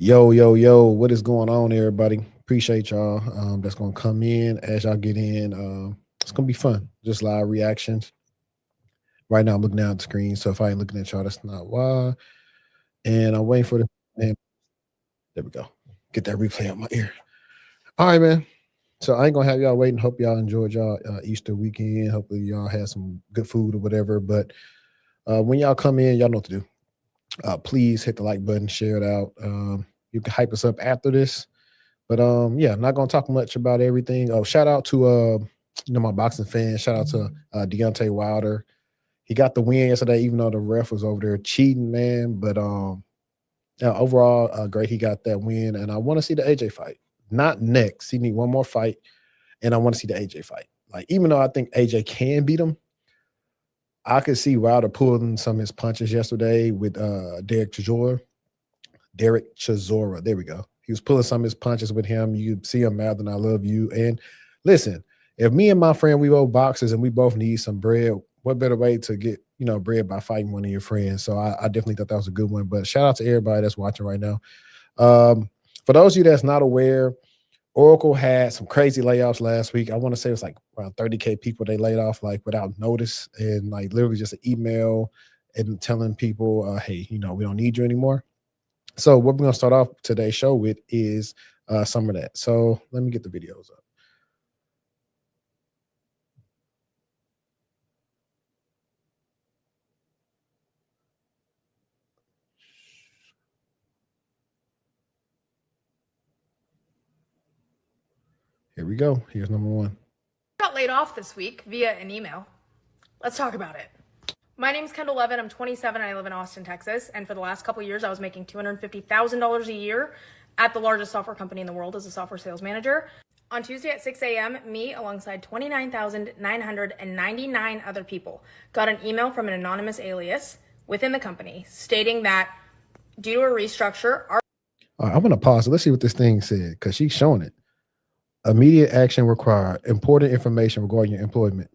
Yo, what is going on, everybody? Appreciate y'all. That's gonna come in as y'all get in. It's gonna be fun. Just live reactions. Right now, I'm looking down at the screen, so if I ain't looking at y'all, that's not why. And I'm waiting for the man. There we go. Get that replay out my ear. All right, man. So I ain't gonna have y'all waiting. Hope y'all enjoyed y'all Easter weekend. Hopefully y'all had some good food or whatever. But when y'all come in, y'all know what to do. Please hit the like button, share it out. You can hype us up after this. But yeah, I'm not gonna talk much about everything. Oh, shout out to my boxing fans. Shout out to Deontay Wilder. He got the win yesterday, even though the ref was over there cheating, man. But yeah, overall, great. He got that win, and I want to see the AJ fight. Not next. He need one more fight, and I want to see the AJ fight. Like, even though I think AJ can beat him, I could see Wilder pulling some of his punches yesterday with Derek Chisora. There we go. He was pulling some of his punches with him. You see him mouthing, "I love you." And listen, if me and my friend, we both boxers and we both need some bread, what better way to get, bread by fighting one of your friends? So I definitely thought that was a good one. But shout out to everybody that's watching right now. For those of you that's not aware, Oracle had some crazy layoffs last week. I want to say it was like around 30K people they laid off like without notice, and like literally just an email and telling people, hey, we don't need you anymore. So what we're gonna start off today's show with is some of that. So let me get the videos up. Here we go. Here's number one. Got laid off this week via an email. Let's talk about it. My name's Kendall Levin. I'm 27. I live in Austin, Texas. And for the last couple of years, I was making $250,000 a year at the largest software company in the world as a software sales manager. On Tuesday at 6 a.m., me, alongside 29,999 other people, got an email from an anonymous alias within the company stating that due to a restructure, All right, I'm going to pause it. Let's see what this thing said, because she's showing it. Immediate action required. Important information regarding your employment.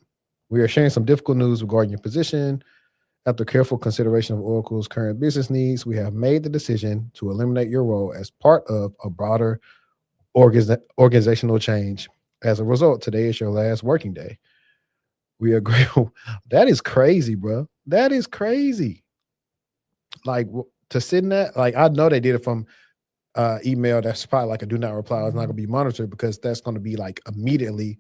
We are sharing some difficult news regarding your position. After careful consideration of Oracle's current business needs, we have made the decision to eliminate your role as part of a broader organizational change. As a result, today is your last working day. We agree. That is crazy, bro. That is crazy. Like, to sit in that, like, I know they did it from email. That's probably like a do not reply. It's not going to be monitored, because that's going to be like immediately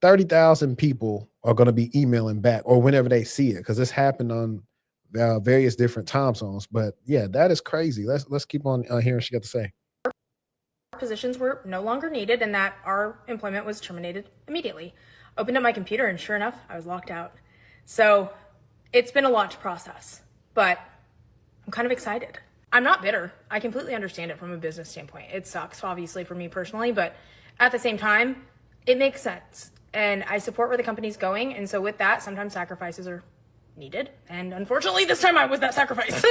30,000 people are going to be emailing back or whenever they see it, because this happened on various different time zones. But yeah, that is crazy. Let's keep on hearing what she got to say. Positions were no longer needed and that our employment was terminated immediately. Opened up my computer and sure enough, I was locked out. So it's been a lot to process, but I'm kind of excited. I'm not bitter. I completely understand it from a business standpoint. It sucks, obviously, for me personally, but at the same time, it makes sense. And I support where the company's going. And so with that, sometimes sacrifices are needed. And unfortunately, this time I was that sacrifice.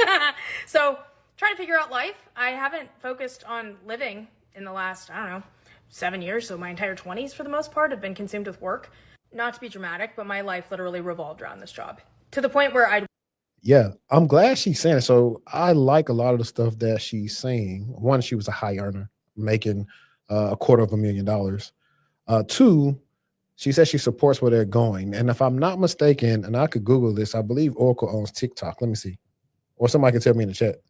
So trying to figure out life. I haven't focused on living in the last, 7 years. So my entire 20s, for the most part, have been consumed with work. Not to be dramatic, but my life literally revolved around this job to the point where Yeah, I'm glad she's saying it. So I like a lot of the stuff that she's saying. One, she was a high earner, making $250,000. Two, she says she supports where they're going. And if I'm not mistaken, and I could Google this, I believe Oracle owns TikTok. Let me see. Or somebody can tell me in the chat.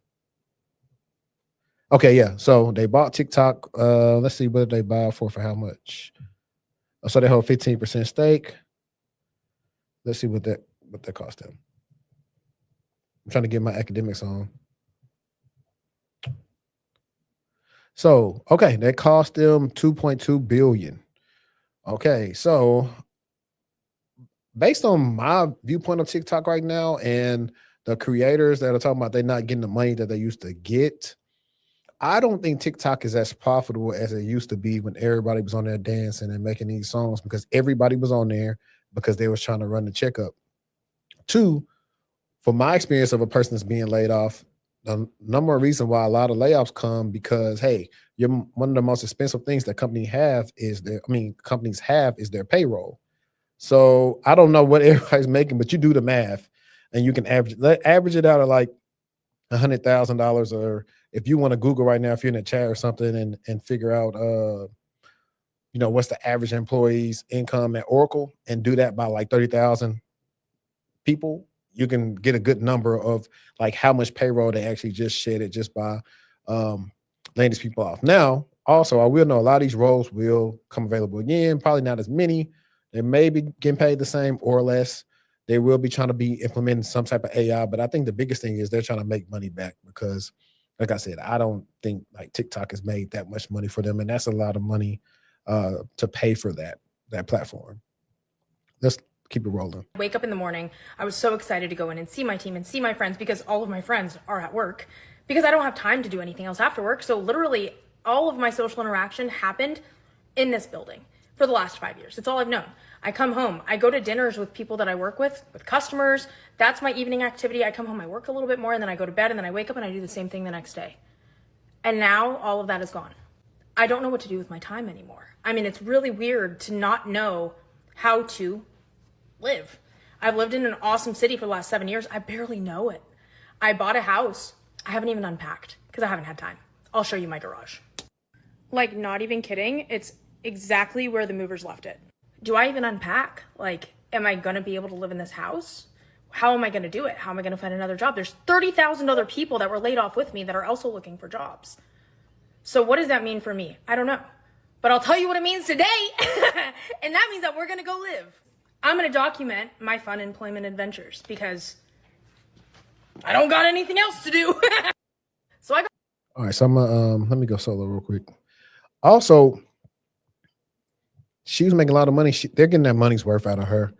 Okay, yeah. So they bought TikTok. Let's see, what did they buy for how much? So they hold 15% stake. Let's see what that cost them. I'm trying to get my academics on. So, okay, that cost them $2.2 billion. Okay, so based on my viewpoint of TikTok right now and the creators that are talking about they're not getting the money that they used to get, I don't think TikTok is as profitable as it used to be when everybody was on there dancing and making these songs, because everybody was on there because they was trying to run the checkup. Two, from my experience of a person that's being laid off, the number one reason why a lot of layoffs come because, hey, one of the most expensive things that companies have is their payroll. So I don't know what everybody's making, but you do the math and you can average it out at like $100,000, or if you want to Google right now, if you're in a chat or something and figure out, what's the average employee's income at Oracle and do that by like 30,000 people, you can get a good number of like how much payroll they actually just shedded just by laying these people off. Now, also, I will know a lot of these roles will come available again, probably not as many. They may be getting paid the same or less. They will be trying to be implementing some type of AI, but I think the biggest thing is they're trying to make money back because, like I said, I don't think like TikTok has made that much money for them, and that's a lot of money to pay for that platform. Let's keep it rolling. Wake up in the morning, I was so excited to go in and see my team and see my friends because all of my friends are at work because I don't have time to do anything else after work. So literally all of my social interaction happened in this building for the last 5 years. It's all I've known. I come home, I go to dinners with people that I work with customers. That's my evening activity. I come home, I work a little bit more, and then I go to bed, and then I wake up and I do the same thing the next day. And now all of that is gone. I don't know what to do with my time anymore. I mean, it's really weird to not know how to live. I've lived in an awesome city for the last 7 years. I barely know it. I bought a house. I haven't even unpacked because I haven't had time. I'll show you my garage. Like, not even kidding. It's exactly where the movers left it. Do I even unpack? Like, am I going to be able to live in this house? How am I going to do it? How am I going to find another job? There's 30,000 other people that were laid off with me that are also looking for jobs. So what does that mean for me? I don't know. But I'll tell you what it means today. And that means that we're going to go live. I'm going to document my fun employment adventures because I don't got anything else to do. So I got. All right, so I'm let me go solo real quick. Also, she was making a lot of money. They're getting their money's worth out of her.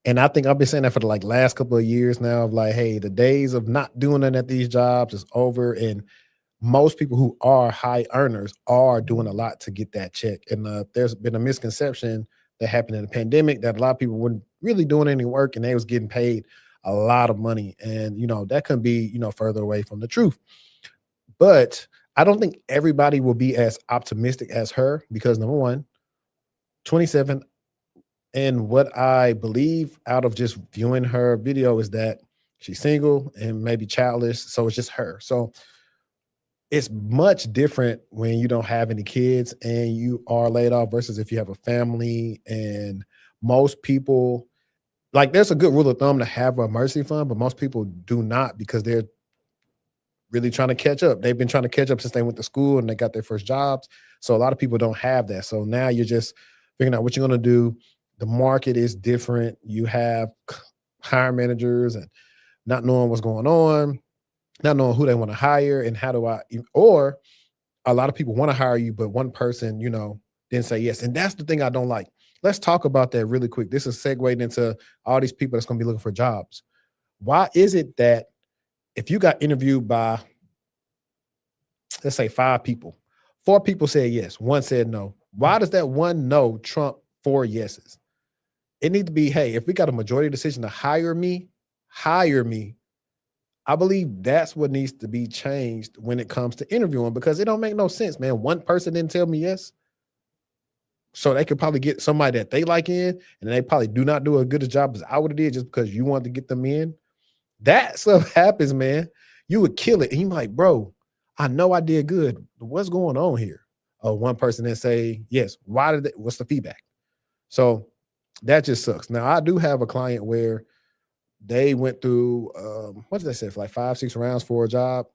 And I think I've been saying that for the like last couple of years now of like, hey, the days of not doing it at these jobs is over. And most people who are high earners are doing a lot to get that check. And there's been a misconception that happened in the pandemic that a lot of people weren't really doing any work and they was getting paid a lot of money. And, that can be, further away from the truth. But I don't think everybody will be as optimistic as her because number one, 27, and what I believe out of just viewing her video is that she's single and maybe childless. So it's just her. So it's much different when you don't have any kids and you are laid off versus if you have a family. And most people, like, there's a good rule of thumb to have a emergency fund, but most people do not because they're really trying to catch up. They've been trying to catch up since they went to school and they got their first jobs. So a lot of people don't have that. So now you're just figuring out what you're going to do. The market is different. You have hiring managers and not knowing what's going on, not knowing who they want to hire and how do I, or a lot of people want to hire you, but one person, didn't say yes. And that's the thing I don't like. Let's talk about that really quick. This is segueing into all these people that's going to be looking for jobs. Why is it that if you got interviewed by, let's say 5 people, 4 people said yes, 1 said no. Why does that 1 no trump 4 yeses? It needs to be, hey, if we got a majority decision to hire me, I believe that's what needs to be changed when it comes to interviewing because it don't make no sense, man. 1 person didn't tell me yes. So they could probably get somebody that they like in and they probably do not do as good a job as I would have did just because you wanted to get them in. That stuff happens, man. You would kill it. And you're like, bro, I know I did good. What's going on here? Oh, 1 person that say yes. What's the feedback? So that just sucks. Now, I do have a client where they went through, what did they say, for like 5, 6 rounds for a job.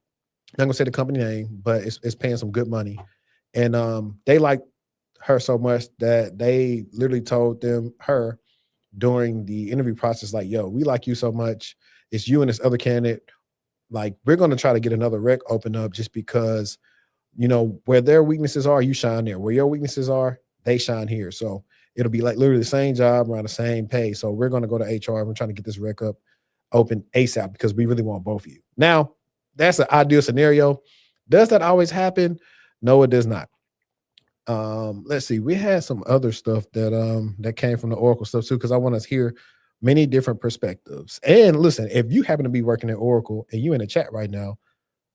I'm not going to say the company name, but it's paying some good money. And they liked her so much that they literally told her during the interview process, like, yo, we like you so much. It's you and this other candidate. Like, we're going to try to get another rec open up just because, where their weaknesses are, you shine there. Where your weaknesses are, they shine here. So it'll be like literally the same job around the same pay. So we're going to go to HR. We're trying to get this rec up open ASAP because we really want both of you. Now, that's an ideal scenario. Does that always happen? No, it does not. Let's see. We had some other stuff that came from the Oracle stuff too, because I want to hear many different perspectives. And listen, if you happen to be working at Oracle and you in the chat right now,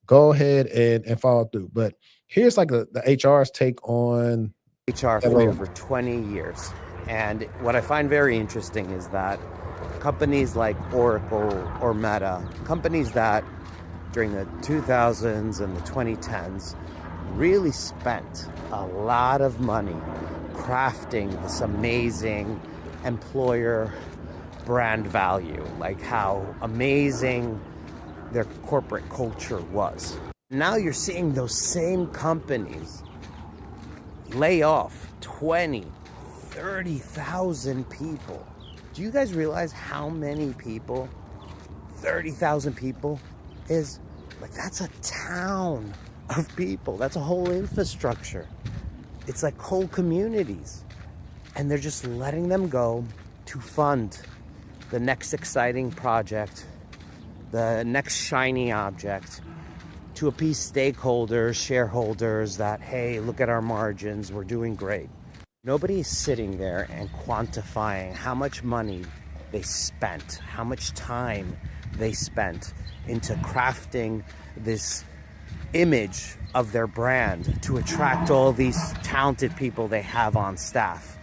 go ahead and follow through. But here's like the HR's take on HR for over 20 years. And what I find very interesting is that companies like Oracle or Meta, companies that during the 2000s and the 2010s really spent a lot of money crafting this amazing employer brand value, like how amazing their corporate culture was. Now you're seeing those same companies lay off 20, 30,000 people. Do you guys realize how many people 30,000 people is? Like, that's a town of people. That's a whole infrastructure. It's like whole communities. And they're just letting them go to fund the next exciting project, the next shiny object, to appease stakeholders, shareholders that, hey, look at our margins, we're doing great. Nobody is sitting there and quantifying how much money they spent, how much time they spent into crafting this image of their brand to attract all these talented people they have on staff,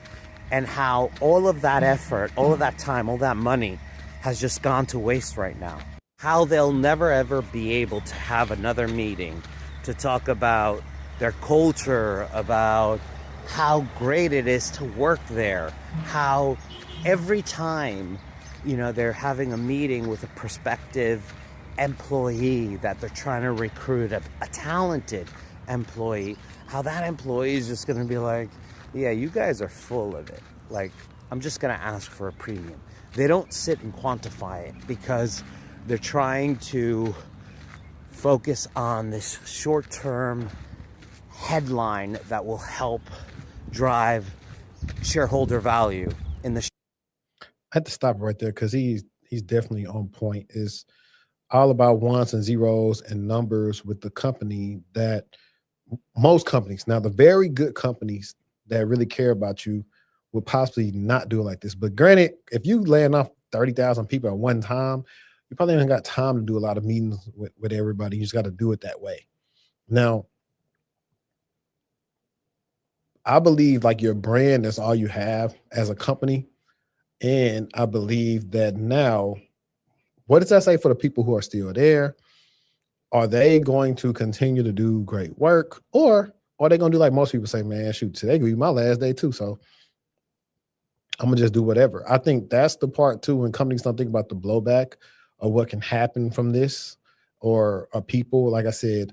and how all of that effort, all of that time, all that money has just gone to waste right now. How they'll never ever be able to have another meeting to talk about their culture, about how great it is to work there, how every time, they're having a meeting with a prospective employee that they're trying to recruit, a talented employee, how that employee is just going to be like, yeah, you guys are full of it. Like, I'm just going to ask for a premium. They don't sit and quantify it because they're trying to focus on this short-term headline that will help drive shareholder value in the I had to stop right there because he's definitely on point. It's all about ones and zeros and numbers with the company that most companies, now the very good companies that really care about you, would possibly not do it like this. But granted, if you laying off 30,000 people at one time, you probably haven't got time to do a lot of meetings with everybody. You just got to do it that way. Now, I believe like your brand is all you have as a company. And I believe that now, what does that say for the people who are still there? Are they going to continue to do great work, or are they going to do like most people say, man, shoot, today could be my last day too, so I'm going to just do whatever. I think that's the part too when companies don't think about the blowback of what can happen from this, or people. Like I said,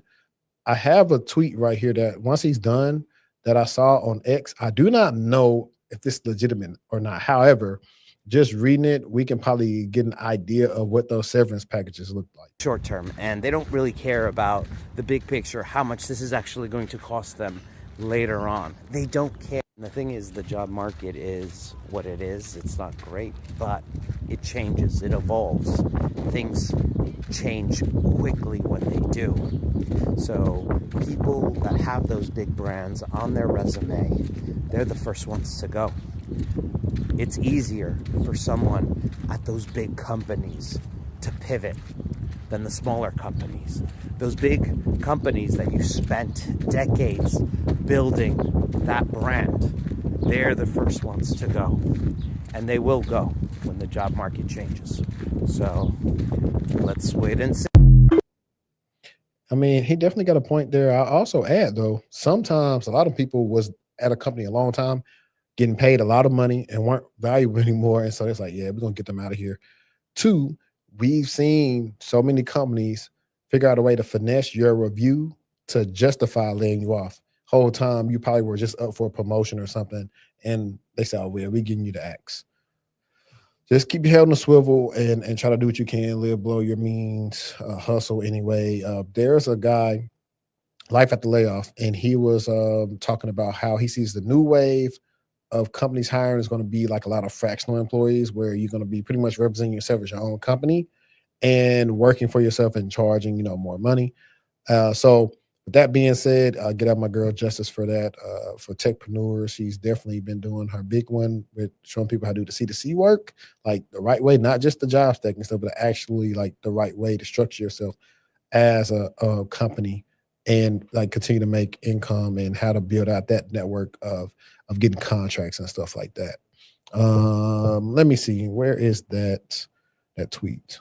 I have a tweet right here that once he's done that I saw on X. I do not know if this is legitimate or not. However, just reading it, we can probably get an idea of what those severance packages look like. short term, and they don't really care about the big picture, how much this is actually going to cost them later on. They don't care. And the thing is, the job market is what it is. It's not great, but it changes, it evolves. Things change quickly when they do. So people that have those big brands on their resume, they're the first ones to go. It's easier for someone at those big companies to pivot than the smaller companies. Those big companies that you spent decades building that brand, they're the first ones to go. And they will go when the job market changes. So let's wait and see. I mean, he definitely got a point there. I'll also add, though, sometimes a lot of people was at a company a long time, getting paid a lot of money and weren't valuable anymore. And so it's like, yeah, we're going to get them out of here. Two, we've seen so many companies figure out a way to finesse your review to justify laying you off. Whole time you probably were just up for a promotion or something, and they say, oh, well, we're giving you the axe. Just keep your head on the swivel and try to do what you can, live below your means, hustle anyway. There's a guy, Life at the Layoff, and he was talking about how he sees the new wave of companies hiring is going to be like a lot of fractional employees, where you're going to be pretty much representing yourself as your own company and working for yourself and charging, more money. So with that being said, get out my girl Justice for that. For techpreneurs, she's definitely been doing her big one with showing people how to do the C2C work, like the right way, not just the job stack and stuff, but actually like the right way to structure yourself as a company and like continue to make income, and how to build out that network of getting contracts and stuff like that. Let me see, where is that tweet?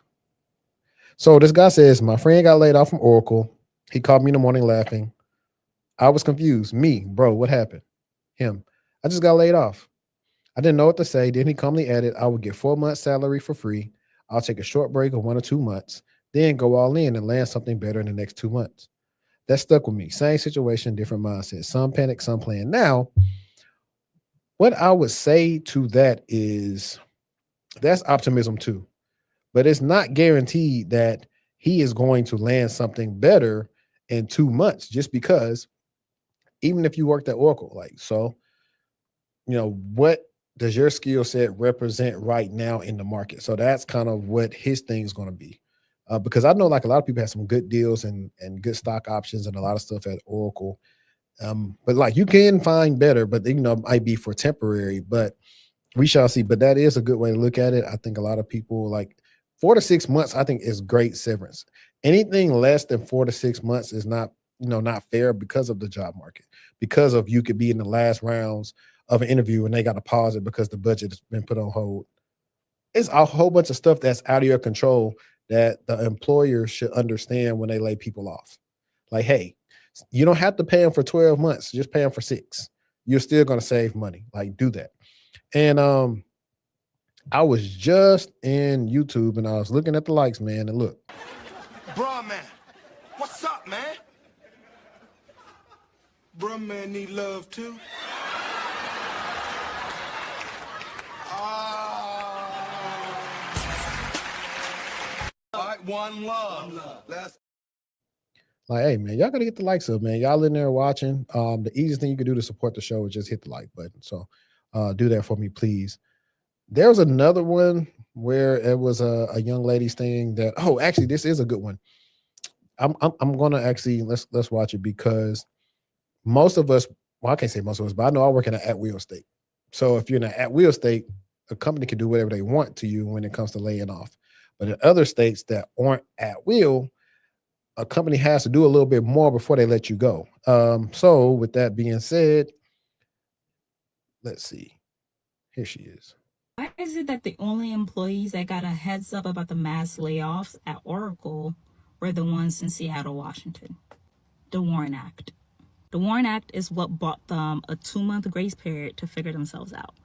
So this guy says, my friend got laid off from Oracle. He called me in the morning laughing. I was confused. Me, bro, what happened? Him, I just got laid off. I didn't know what to say. Then he calmly added, I would get 4 months salary for free. I'll take a short break of 1 or 2 months, then go all in and land something better in the next 2 months. That stuck with me. Same situation, different mindset. Some panic, some plan. Now, what I would say to that is that's optimism too, but it's not guaranteed that he is going to land something better in 2 months just because even if you worked at Oracle, like, so, what does your skill set represent right now in the market? So that's kind of what his thing is going to be. Because I know like a lot of people have some good deals and good stock options and a lot of stuff at Oracle. But like you can find better, but it might be for temporary, but we shall see. But that is a good way to look at it. I think a lot of people like 4 to 6 months, I think is great severance. Anything less than 4 to 6 months is not, not fair because of the job market, because of you could be in the last rounds of an interview and they got to pause it because the budget has been put on hold. It's a whole bunch of stuff that's out of your control that the employer should understand when they lay people off. Like, hey, you don't have to pay them for 12 months, just pay them for 6. You're still going to save money. Like, do that. And I was just in YouTube and I was looking at the likes, man, and look. Bruh, man, what's up, man? Bruh, man, need love too. One love. Like, hey, man, y'all got to get the likes up, man. Y'all in there watching. The easiest thing you can do to support the show is just hit the like button. So do that for me, please. There was another one where it was a young lady's thing that, actually, this is a good one. I'm gonna actually let's watch it because most of us, well, I can't say most of us, but I know I work in an at-will state. So if you're in an at-will state, a company can do whatever they want to you when it comes to laying off. But in other states that aren't at will, a company has to do a little bit more before they let you go. So with that being said, let's see. Here she is. Why is it that the only employees that got a heads up about the mass layoffs at Oracle were the ones in Seattle, Washington? The WARN Act. The WARN Act is what bought them a 2-month grace period to figure themselves out.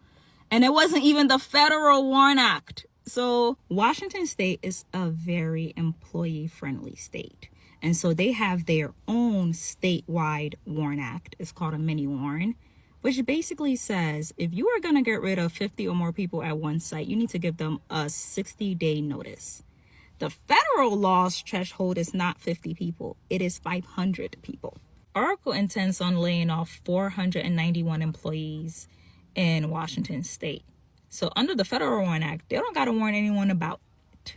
And it wasn't even the federal WARN Act. So Washington State is a very employee-friendly state. And so they have their own statewide WARN Act. It's called a mini WARN, which basically says if you are going to get rid of 50 or more people at one site, you need to give them a 60-day notice. The federal law's threshold is not 50 people. It is 500 people. Oracle intends on laying off 491 employees in Washington State. So under the Federal WARN Act, they don't got to warn anyone about it.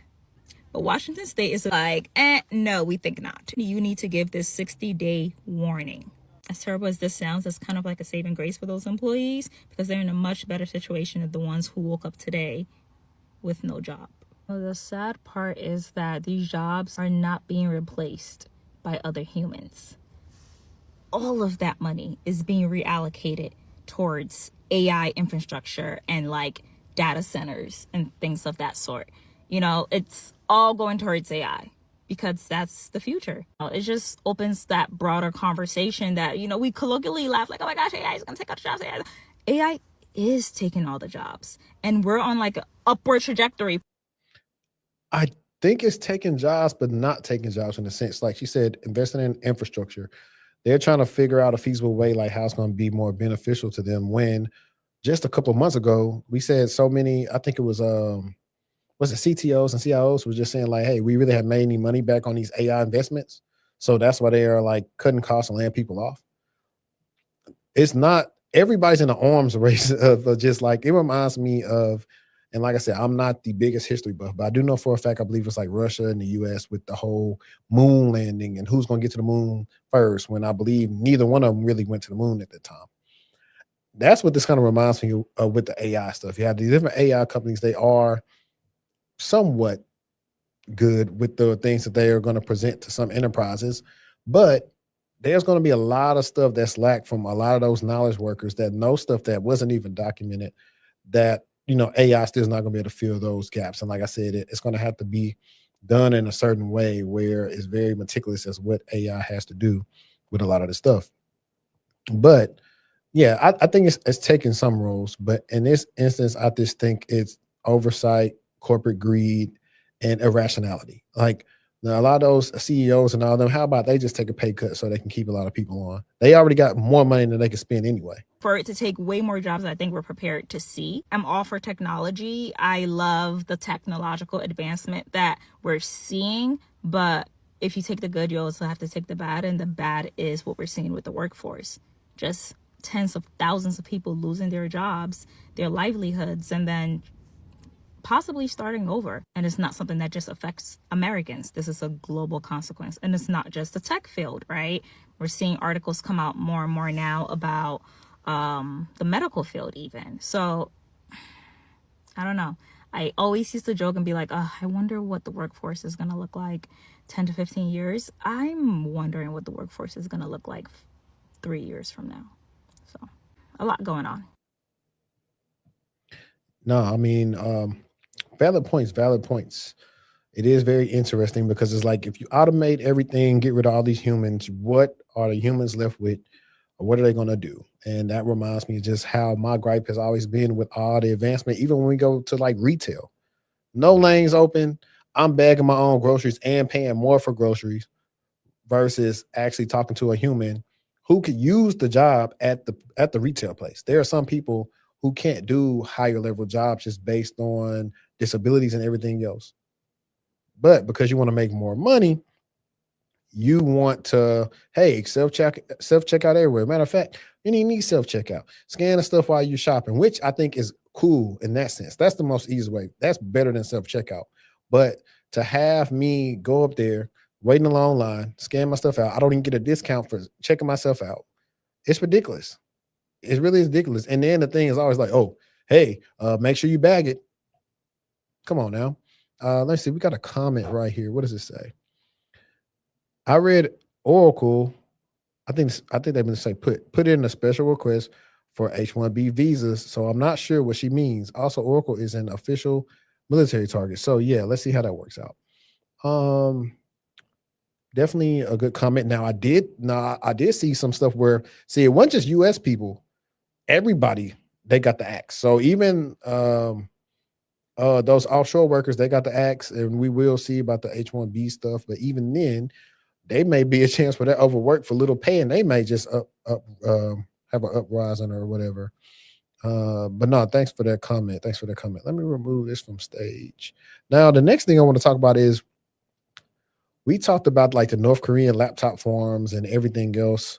But Washington State is like, no, we think not. You need to give this 60-day warning. As terrible as this sounds, it's kind of like a saving grace for those employees because they're in a much better situation than the ones who woke up today with no job. Well, the sad part is that these jobs are not being replaced by other humans. All of that money is being reallocated towards AI infrastructure and like data centers and things of that sort. It's all going towards AI because that's the future. It just opens that broader conversation that, we colloquially laugh like, oh my gosh, AI is going to take all the jobs. AI is taking all the jobs and we're on like an upward trajectory. I think it's taking jobs, but not taking jobs in a sense. Like she said, investing in infrastructure. They're trying to figure out a feasible way, like how it's going to be more beneficial to them when just a couple of months ago, we said so many, I think it was CTOs and CIOs was just saying like, hey, we really haven't made any money back on these AI investments. So that's why they are like cutting costs and laying people off. It's not, everybody's in the arms race of just like, it reminds me of, and like I said, I'm not the biggest history buff, but I do know for a fact, I believe it's like Russia and the US with the whole moon landing and who's going to get to the moon first, when I believe neither one of them really went to the moon at the time. That's what this kind of reminds me of with the AI stuff. You have these different AI companies. They are somewhat good with the things that they are going to present to some enterprises, but there's going to be a lot of stuff that's lacked from a lot of those knowledge workers that know stuff that wasn't even documented, that AI still is not going to be able to fill those gaps. And like I said, it's going to have to be done in a certain way where it's very meticulous as what AI has to do with a lot of the stuff. But yeah, I think it's taking some roles, but in this instance, I just think it's oversight, corporate greed, and irrationality. Like now, a lot of those CEOs and all them, how about they just take a pay cut so they can keep a lot of people on? They already got more money than they can spend anyway. For it to take way more jobs than I think we're prepared to see. I'm all for technology. I love the technological advancement that we're seeing, but if you take the good, you also have to take the bad, and the bad is what we're seeing with the workforce. Just tens of thousands of people losing their jobs, their livelihoods, and then possibly starting over. And it's not something that just affects Americans. This is a global consequence. And it's not just the tech field, right? We're seeing articles come out more and more now about the medical field even. So I don't know. I always used to joke and be like, oh, I wonder what the workforce is going to look like 10 to 15 years. I'm wondering what the workforce is going to look like 3 years from now. So a lot going on. No, I mean, valid points. It is very interesting because it's like if you automate everything, get rid of all these humans, what are the humans left with? Or what are they going to do? And that reminds me of just how my gripe has always been with all the advancement, even when we go to like retail. No lanes open. I'm bagging my own groceries and paying more for groceries versus actually talking to a human who could use the job at the retail place. There are some people who can't do higher level jobs just based on disabilities and everything else. But because you want to make more money, you want to, hey, self-checkout everywhere. Matter of fact, you need self-checkout. Scan the stuff while you're shopping, which I think is cool in that sense. That's the most easy way. That's better than self-checkout. But to have me go up there, wait in a long line, scan my stuff out, I don't even get a discount for checking myself out. It's ridiculous. It really is ridiculous. And then the thing is always like, oh, hey, make sure you bag it. Come on now. Let's see. We got a comment right here. What does it say? I read Oracle. I think they've been saying put in a special request for H1B visas. So I'm not sure what she means. Also, Oracle is an official military target. So yeah, let's see how that works out. Definitely a good comment. Now I did see some stuff where it wasn't just US people. Everybody, they got the axe. So even those offshore workers, they got the axe, and we will see about the H1B stuff. But even then, they may be a chance for that overwork for little pay, and they may just have an uprising or whatever. But no, thanks for that comment. Let me remove this from stage. Now, the next thing I want to talk about is we talked about like the North Korean laptop farms and everything else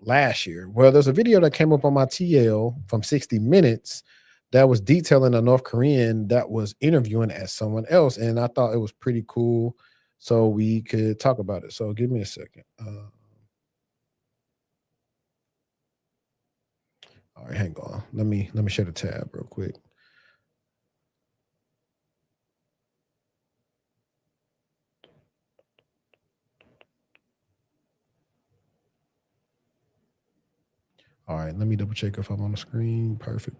last year. Well, there's a video that came up on my TL from 60 Minutes that was detailing a North Korean that was interviewing as someone else, and I thought it was pretty cool. So we could talk about it. So give me a second. All right, hang on. Let me share the tab real quick. All right, let me double check if I'm on the screen. Perfect.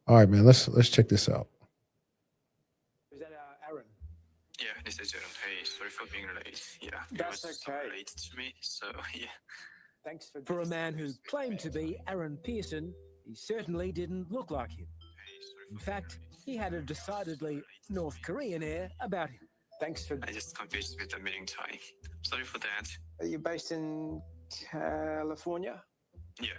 All right, man. Let's check this out. Is that Aaron? Yeah, this is Aaron. Hey, sorry for being late. Yeah, That's it was okay. late to me, so yeah. Thanks for a man who claimed to be Aaron Pearson, he certainly didn't look like him. Hey, sorry In for fact, being late. he had a decidedly North Korean air about him. Thanks for. I just confused with the meeting time. Sorry for that. Are you based in California? Yeah,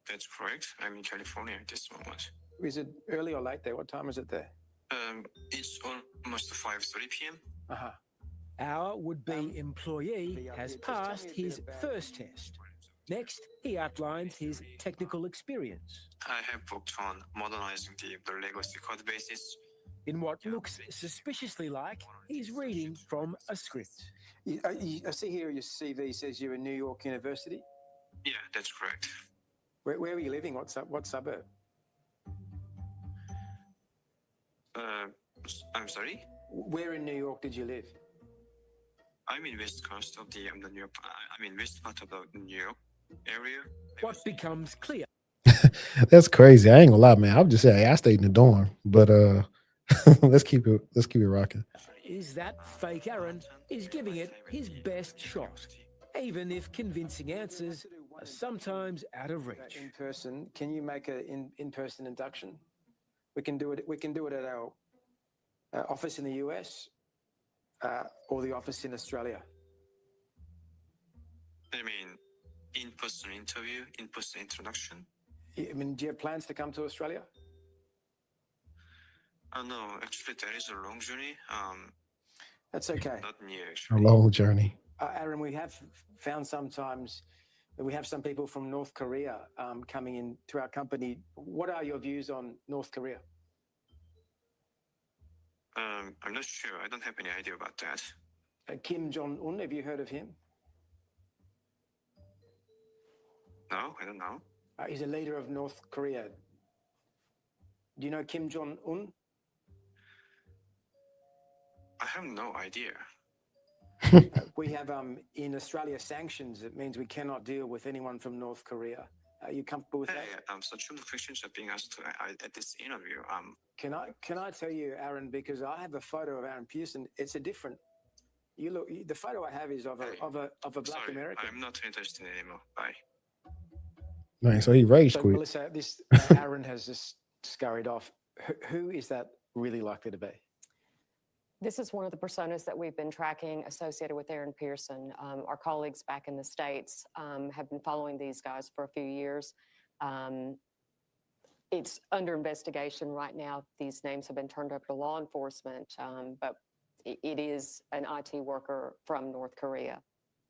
that's correct. I'm in California at this moment. Is it early or late there? What time is it there? It's almost 5:30 p.m. Uh-huh. Our would-be employee has passed his first test. Next, he outlines his technical experience. I have worked on modernizing the legacy code bases. In what looks suspiciously like he's reading from a script. I see here your CV says you're in New York University. Yeah, that's correct. Where are you living? What suburb? I'm sorry? Where in New York did you live? I'm in west coast of the New York. I mean west part of the New York area. What becomes clear? That's crazy. I ain't gonna lie, man. I'll just say I stayed in the dorm, but let's keep it rocking. Is that fake Aaron is giving it his best shot, even if convincing answers are sometimes out of reach. In person, can you make an in-person induction? We can do it. We can do it at our office in the US or the office in Australia. I mean, in-person interview, in-person introduction. I mean, do you have plans to come to Australia? No, actually, there is a long journey. That's okay. Not near, A actually. long journey. Aaron, we have found sometimes that we have some people from North Korea coming in to our company. What are your views on North Korea? I'm not sure. I don't have any idea about that. Kim Jong-un, have you heard of him? No, I don't know. He's a leader of North Korea. Do you know Kim Jong-un? I have no idea. We have in Australia sanctions. It means we cannot deal with anyone from North Korea. Are you comfortable with that? Hey, such questions are being asked at this interview. Can I tell you, Aaron, because I have a photo of Aaron Pearson. It's a different. You look. The photo I have is of a black Sorry, American. I'm not interested anymore. Bye. Nice. So he rage So quit. Melissa, this Aaron has just scurried off. Who is that really likely to be? This is one of the personas that we've been tracking associated with Aaron Pearson. Our colleagues back in the States have been following these guys for a few years. It's under investigation right now. These names have been turned over to law enforcement, but it is an IT worker from North Korea.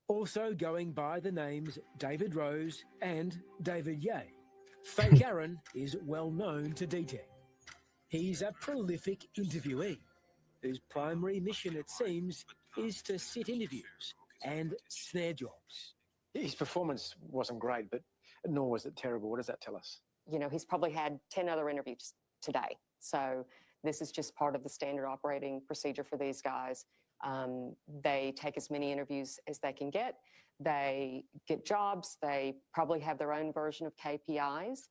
Also going by the names David Rose and David Ye, fake Aaron is well known to DTEC. He's a prolific interviewee whose primary mission, it seems, is to sit interviews and snare jobs. His performance wasn't great, but nor was it terrible. What does that tell us? You know, he's probably had 10 other interviews today. So this is just part of the standard operating procedure for these guys. They take as many interviews as they can get. They get jobs. They probably have their own version of KPIs.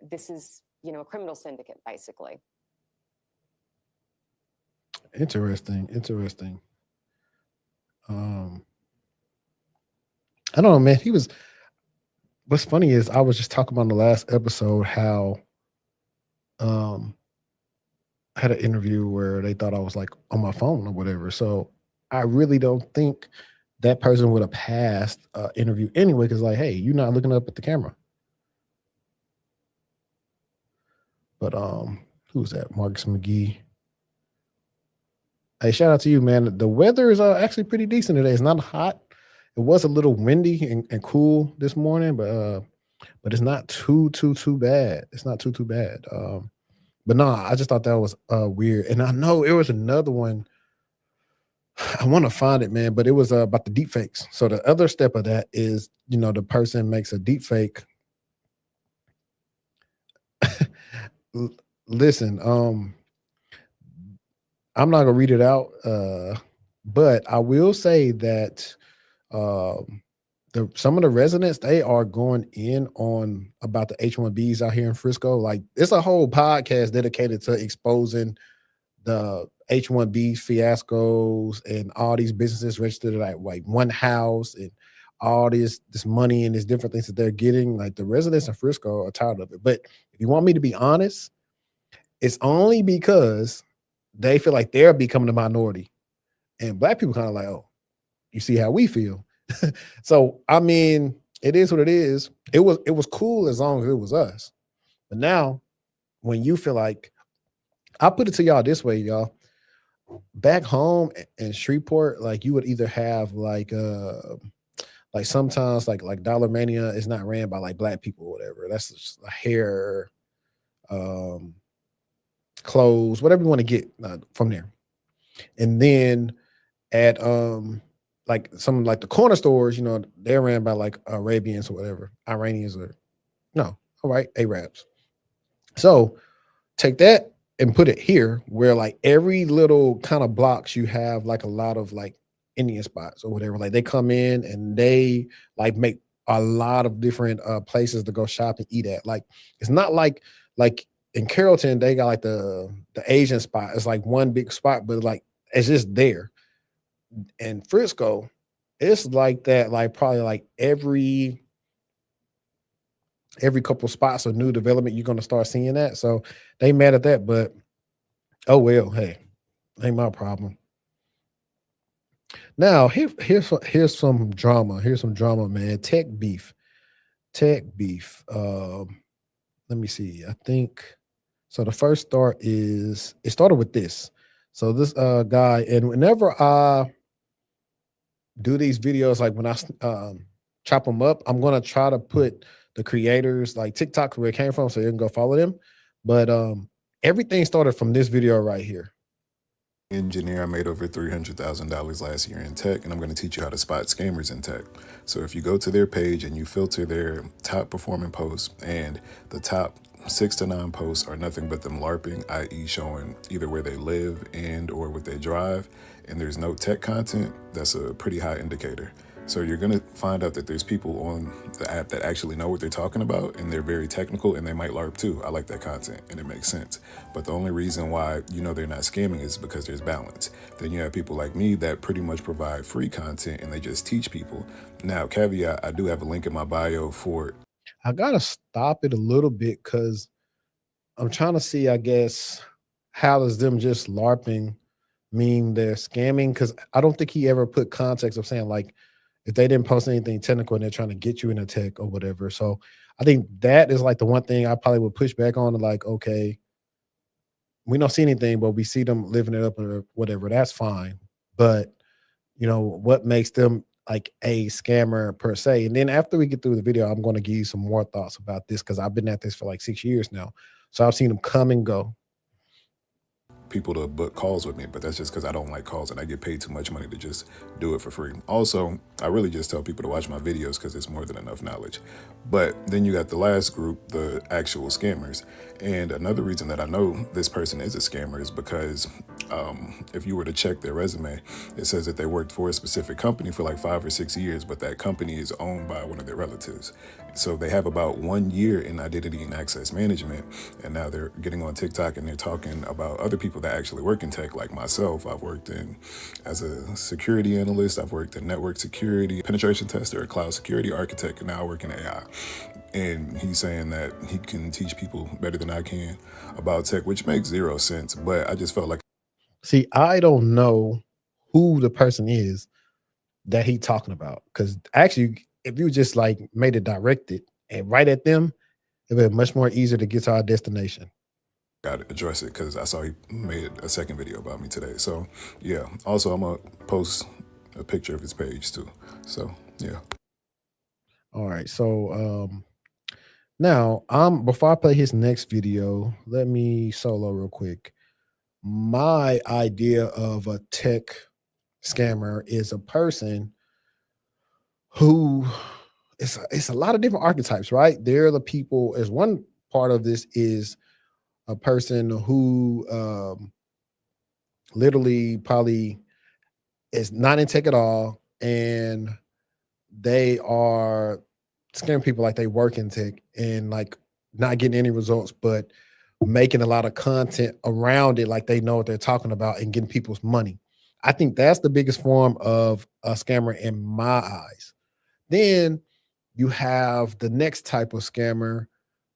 This is, you know, a criminal syndicate, basically. Interesting. I don't know, man. What's funny is I was just talking about in the last episode how I had an interview where they thought I was like on my phone or whatever. So I really don't think that person would have passed interview anyway, because like, hey, you're not looking up at the camera. But who's that? Marcus McGee. Hey, shout out to you, man. The weather is actually pretty decent today. It's not hot. It was a little windy and cool this morning, but it's not too bad. It's not too bad. But no, I just thought that was weird. And I know it was another one. I want to find it, man, but it was about the deep fakes. So the other step of that is, you know, the person makes a deep fake. Listen, I'm not gonna read it out, but I will say that some of the residents, they are going in on about the H1Bs out here in Frisco. Like, it's a whole podcast dedicated to exposing the H1B fiascos and all these businesses registered at like one house and all this money and these different things that they're getting. Like, the residents in Frisco are tired of it. But if you want me to be honest, it's only because they feel like they're becoming the minority, and black people kind of like, oh, you see how we feel. So, I mean, it is what it is. It was cool as long as it was us. But now, when you feel like, I'll put it to y'all this way, y'all. Back home in Shreveport, like, you would either have like sometimes like Dollar Mania is not ran by like black people or whatever. That's just a hair, clothes, whatever you want to get from there. And then at like some like the corner stores, you know, they're ran by like Arabians or whatever, Iranians or no, all right, Arabs. So take that and put it here, where like every little kind of blocks you have like a lot of like Indian spots or whatever. Like, they come in and they like make a lot of different places to go shop and eat at. Like, it's not like in Carrollton, they got like the Asian spot. It's like one big spot, but like it's just there. In Frisco, it's like that, like probably like every couple spots of new development, you're gonna start seeing that. So they mad at that, but oh well, hey, ain't my problem. Now here's some drama. Here's some drama, man. Tech beef. Let me see. I think so. The first start is it started with this. So this guy, and whenever I do these videos, like when I chop them up, I'm gonna try to put the creators like TikTok where it came from, so you can go follow them. But everything started from this video right here. Engineer, I made over $300,000 last year in tech, and I'm going to teach you how to spot scammers in tech. So if you go to their page and you filter their top performing posts, and the top 6 to 9 posts are nothing but them LARPing, i.e. showing either where they live and or what they drive, and there's no tech content, that's a pretty high indicator. So you're going to find out that there's people on the app that actually know what they're talking about, and they're very technical, and they might LARP too. I like that content, and it makes sense. But the only reason why you know they're not scamming is because there's balance. Then you have people like me that pretty much provide free content, and they just teach people. Now, caveat, I do have a link in my bio for it. I gotta stop it a little bit because I'm trying to see, I guess, how does them just LARPing mean they're scamming? Because I don't think he ever put context of saying like, if they didn't post anything technical and they're trying to get you in a tech or whatever. So I think that is like the one thing I probably would push back on, like, okay, we don't see anything, but we see them living it up or whatever. That's fine. But you know, what makes them like a scammer per se? And then after we get through the video, I'm going to give you some more thoughts about this because I've been at this for like 6 years now. So I've seen them come and go. People to book calls with me, but that's just because I don't like calls and I get paid too much money to just do it for free. Also, I really just tell people to watch my videos because it's more than enough knowledge. But then you got the last group, the actual scammers. And another reason that I know this person is a scammer is because if you were to check their resume, it says that they worked for a specific company for like 5 or 6 years, but that company is owned by one of their relatives. So they have about 1 year in identity and access management, and now they're getting on TikTok and they're talking about other people that actually work in tech, like myself. I've worked in as a security analyst, I've worked in network security, penetration tester, a cloud security architect, and now I work in AI. And he's saying that he can teach people better than I can about tech, which makes zero sense. But I just felt like, see, I don't know who the person is that he talking about. Because actually, if you just like made it directed and right at them, it would be much more easier to get to our destination. got to address it because I saw he made a second video about me today. So yeah, also I'm gonna post a picture of his page too. So yeah. All right. So now before I play his next video, let me solo real quick. My idea of a tech scammer is a person who it's a lot of different archetypes, right? There are the people, as one part of this is a person who literally probably is not in tech at all, and they are scaring people like they work in tech and like not getting any results, but making a lot of content around it like they know what they're talking about and getting people's money. I think that's the biggest form of a scammer in my eyes. Then you have the next type of scammer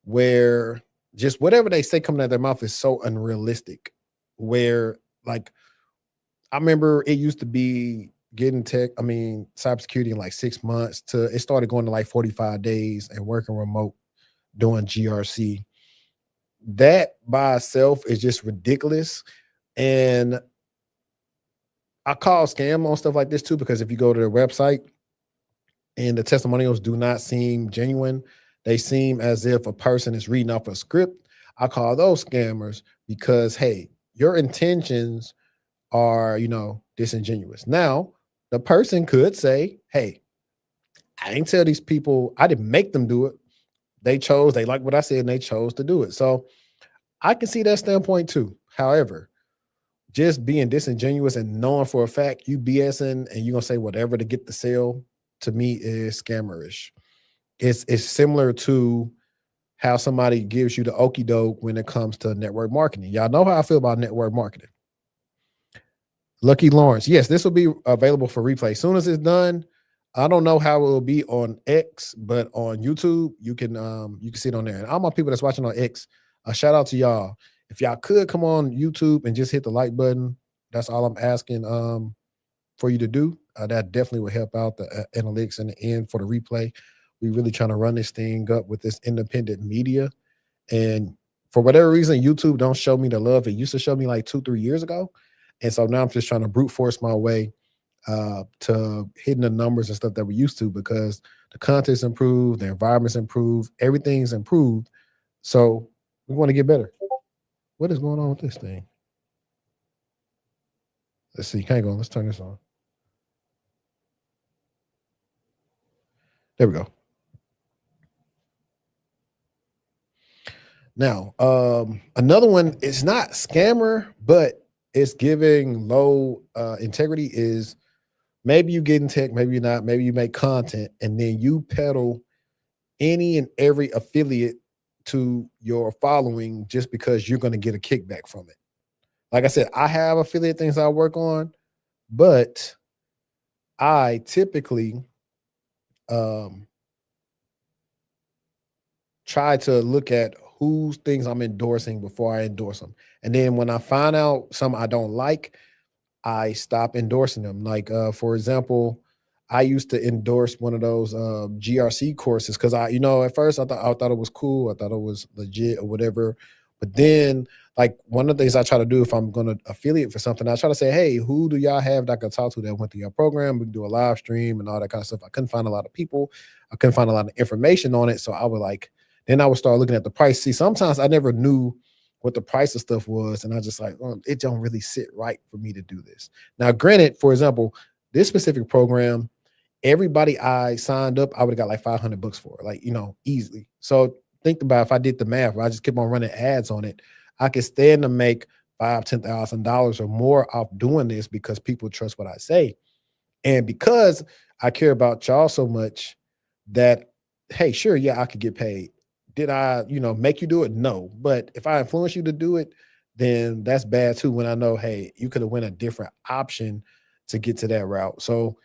where just whatever they say coming out of their mouth is so unrealistic, where like I remember it used to be getting cybersecurity in like 6 months to it started going to like 45 days and working remote doing GRC. That by itself is just ridiculous. And I call scam on stuff like this too, because if you go to their website and the testimonials do not seem genuine, they seem as if a person is reading off a script. I call those scammers because, hey, your intentions are, disingenuous. Now, the person could say, hey, I didn't tell these people, I didn't make them do it. They like what I said and they chose to do it. So I can see that standpoint too. However, just being disingenuous and knowing for a fact you BSing and you're gonna say whatever to get the sale, to me is scammerish. It's similar to how somebody gives you the okie doke when it comes to network marketing. Y'all know how I feel about network marketing. Lucky Lawrence. Yes, this will be available for replay. As soon as it's done, I don't know how it will be on X, but on YouTube, you can see it on there. And all my people that's watching on X, shout out to y'all. If y'all could come on YouTube and just hit the like button, that's all I'm asking for you to do. That definitely will help out the analytics in the end for the replay. We really trying to run this thing up with this independent media. And for whatever reason, YouTube don't show me the love it used to show me like 2-3 years ago. And so now I'm just trying to brute force my way to hitting the numbers and stuff that we used to, because the content's improved, the environment's improved, everything's improved. So we want to get better. What is going on with this thing? Let's see. Hang on. Let's turn this on. There we go. Now, another one is not scammer, but it's giving low integrity is maybe you get in tech, maybe you're not, maybe you make content, and then you peddle any and every affiliate to your following just because you're going to get a kickback from it. Like I said, I have affiliate things I work on, but I typically try to look at whose things I'm endorsing before I endorse them. And then when I find out some I don't like, I stop endorsing them. Like, for example, I used to endorse one of those GRC courses because at first I thought it was cool. I thought it was legit or whatever. But then, like, one of the things I try to do if I'm going to affiliate for something, I try to say, hey, who do y'all have that I can talk to that went through your program? We can do a live stream and all that kind of stuff. I couldn't find a lot of people. I couldn't find a lot of information on it. So I would then I would start looking at the price. See, sometimes I never knew what the price of stuff was. And I just it don't really sit right for me to do this. Now, granted, for example, this specific program, everybody I signed up, I would have got like $500 for it, easily. So think about if I did the math, if I just kept on running ads on it, I could stand to make $5,000-$10,000 or more off doing this because people trust what I say. And because I care about y'all so much that, hey, sure, yeah, I could get paid. Did I, make you do it? No. But if I influence you to do it, then that's bad too. When I know, hey, you could have went a different option to get to that route. So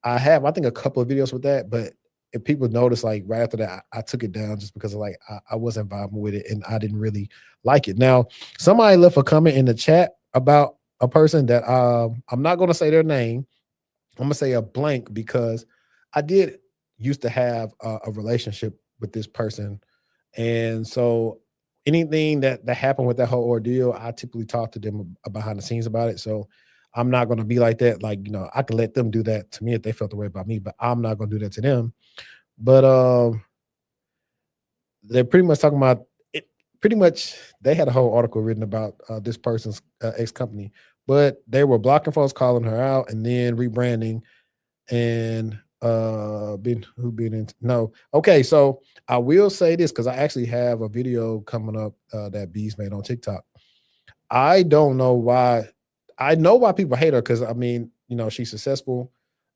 I think a couple of videos with that, but if people notice, right after that, I took it down just because I wasn't vibing with it and I didn't really like it. Now, somebody left a comment in the chat about a person that I'm not going to say their name. I'm going to say a blank because I did used to have a relationship with this person. And so anything that happened with that whole ordeal, I typically talk to them behind the scenes about it. So I'm not going to be like that. I can let them do that to me if they felt the way about me, but I'm not going to do that to them. But they're pretty much talking about it. Pretty much they had a whole article written about this person's ex-company, but they were blocking folks, calling her out, and then rebranding and okay, so I will say this because I actually have a video coming up that Bees made on TikTok. I don't know why. I know why people hate her because she's successful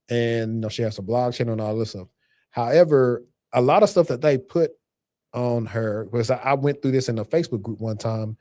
and she has a blog channel and all this stuff. However, a lot of stuff that they put on her, because I went through this in a Facebook group one time,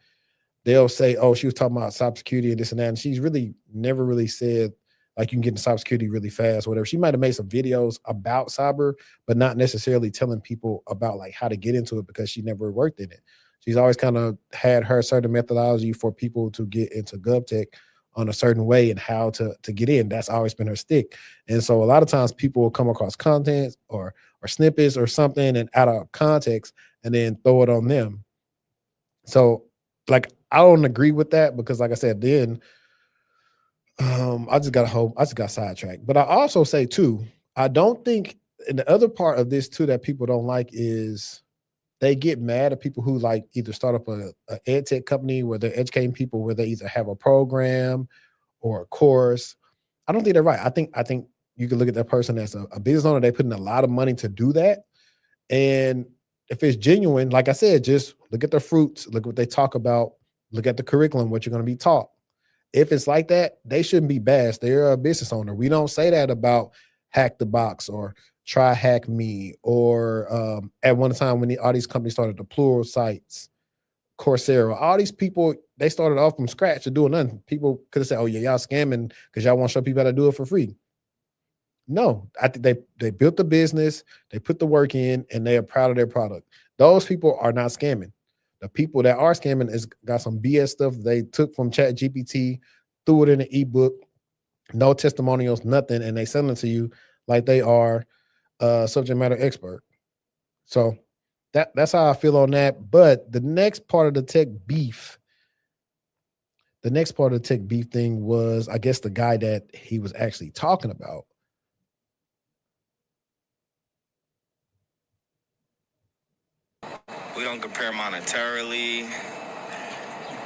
they'll say, oh, she was talking about cybersecurity and this and that, and she's really never really said you can get into cybersecurity really fast, or whatever. She might have made some videos about cyber, but not necessarily telling people about how to get into it because she never worked in it. She's always kind of had her certain methodology for people to get into GovTech on a certain way and how to get in. That's always been her stick. And so a lot of times people will come across content or snippets or something and out of context and then throw it on them. So I don't agree with that because like I said, then I just got sidetracked. But I also say too, I don't think, and the other part of this too that people don't like is they get mad at people who either start up a ed tech company where they're educating people, where they either have a program or a course. I don't think they're right. I think you can look at that person as a business owner. They put in a lot of money to do that. And if it's genuine, like I said, just look at the fruits, look what they talk about, look at the curriculum, what you're going to be taught. If it's like that, they shouldn't be bashed. They're a business owner. We don't say that about Hack the Box or Try Hack Me, or at one time when all these companies started, the plural sites, Coursera, all these people, they started off from scratch to doing nothing. People could have said, oh yeah, y'all scamming because y'all want to show people how to do it for free. No, I think they built the business, they put the work in, and they are proud of their product. Those people are not scamming. The people that are scamming is got some BS stuff they took from Chat GPT, threw it in an ebook, no testimonials, nothing, and they selling it to you like they are a subject matter expert. So that's how I feel on that. But the next part of the tech beef thing was, I guess, the guy that he was actually talking about. We don't compare monetarily.